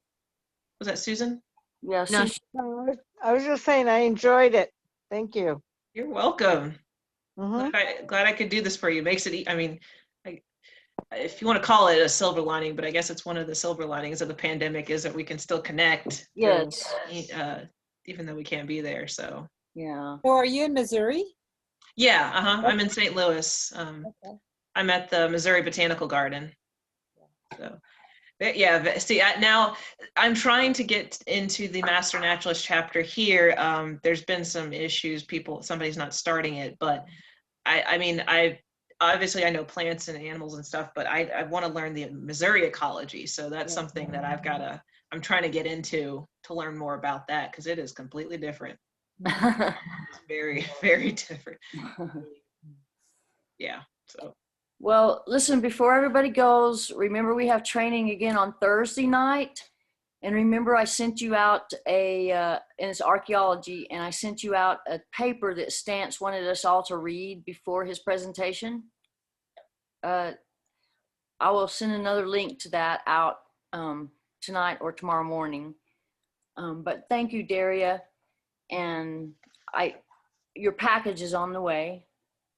Was that Susan? Yes. No, No, I was just saying I enjoyed it. Thank you. You're welcome. Mhm. Glad I could do this for you. Makes it, I mean, if you want to call it a silver lining, but I guess it's one of the silver linings of the pandemic is that we can still connect. Yes. Even though we can't be there. So. Yeah. So are you in Missouri? Yeah. I'm in St. Louis. Okay. I'm at the Missouri Botanical Garden. So. Yeah, see, now I'm trying to get into the Master Naturalist chapter here. There's been some issues, somebody's not starting it, but I mean, obviously I know plants and animals and stuff, but I want to learn the Missouri ecology. So that's something that I'm trying to get into to learn more about that, because it is completely different. It's very, very different. Yeah, so. Well, listen, before everybody goes, remember we have training again on Thursday night. And remember I sent you out and it's archaeology, and I sent you out a paper that Stance wanted us all to read before his presentation. I will send another link to that out tonight or tomorrow morning. But thank you, Daria. And your package is on the way.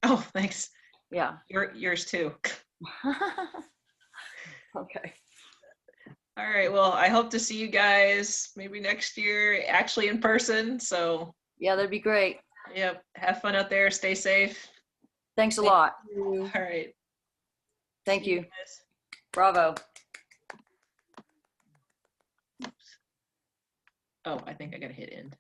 Oh, thanks. Yeah. Yours too. Okay. All right. Well, I hope to see you guys maybe next year, actually in person. So. Yeah, that'd be great. Yep. Have fun out there. Stay safe. Thanks a lot. All right. Thank you. Bravo. Oh, I think I gotta hit end.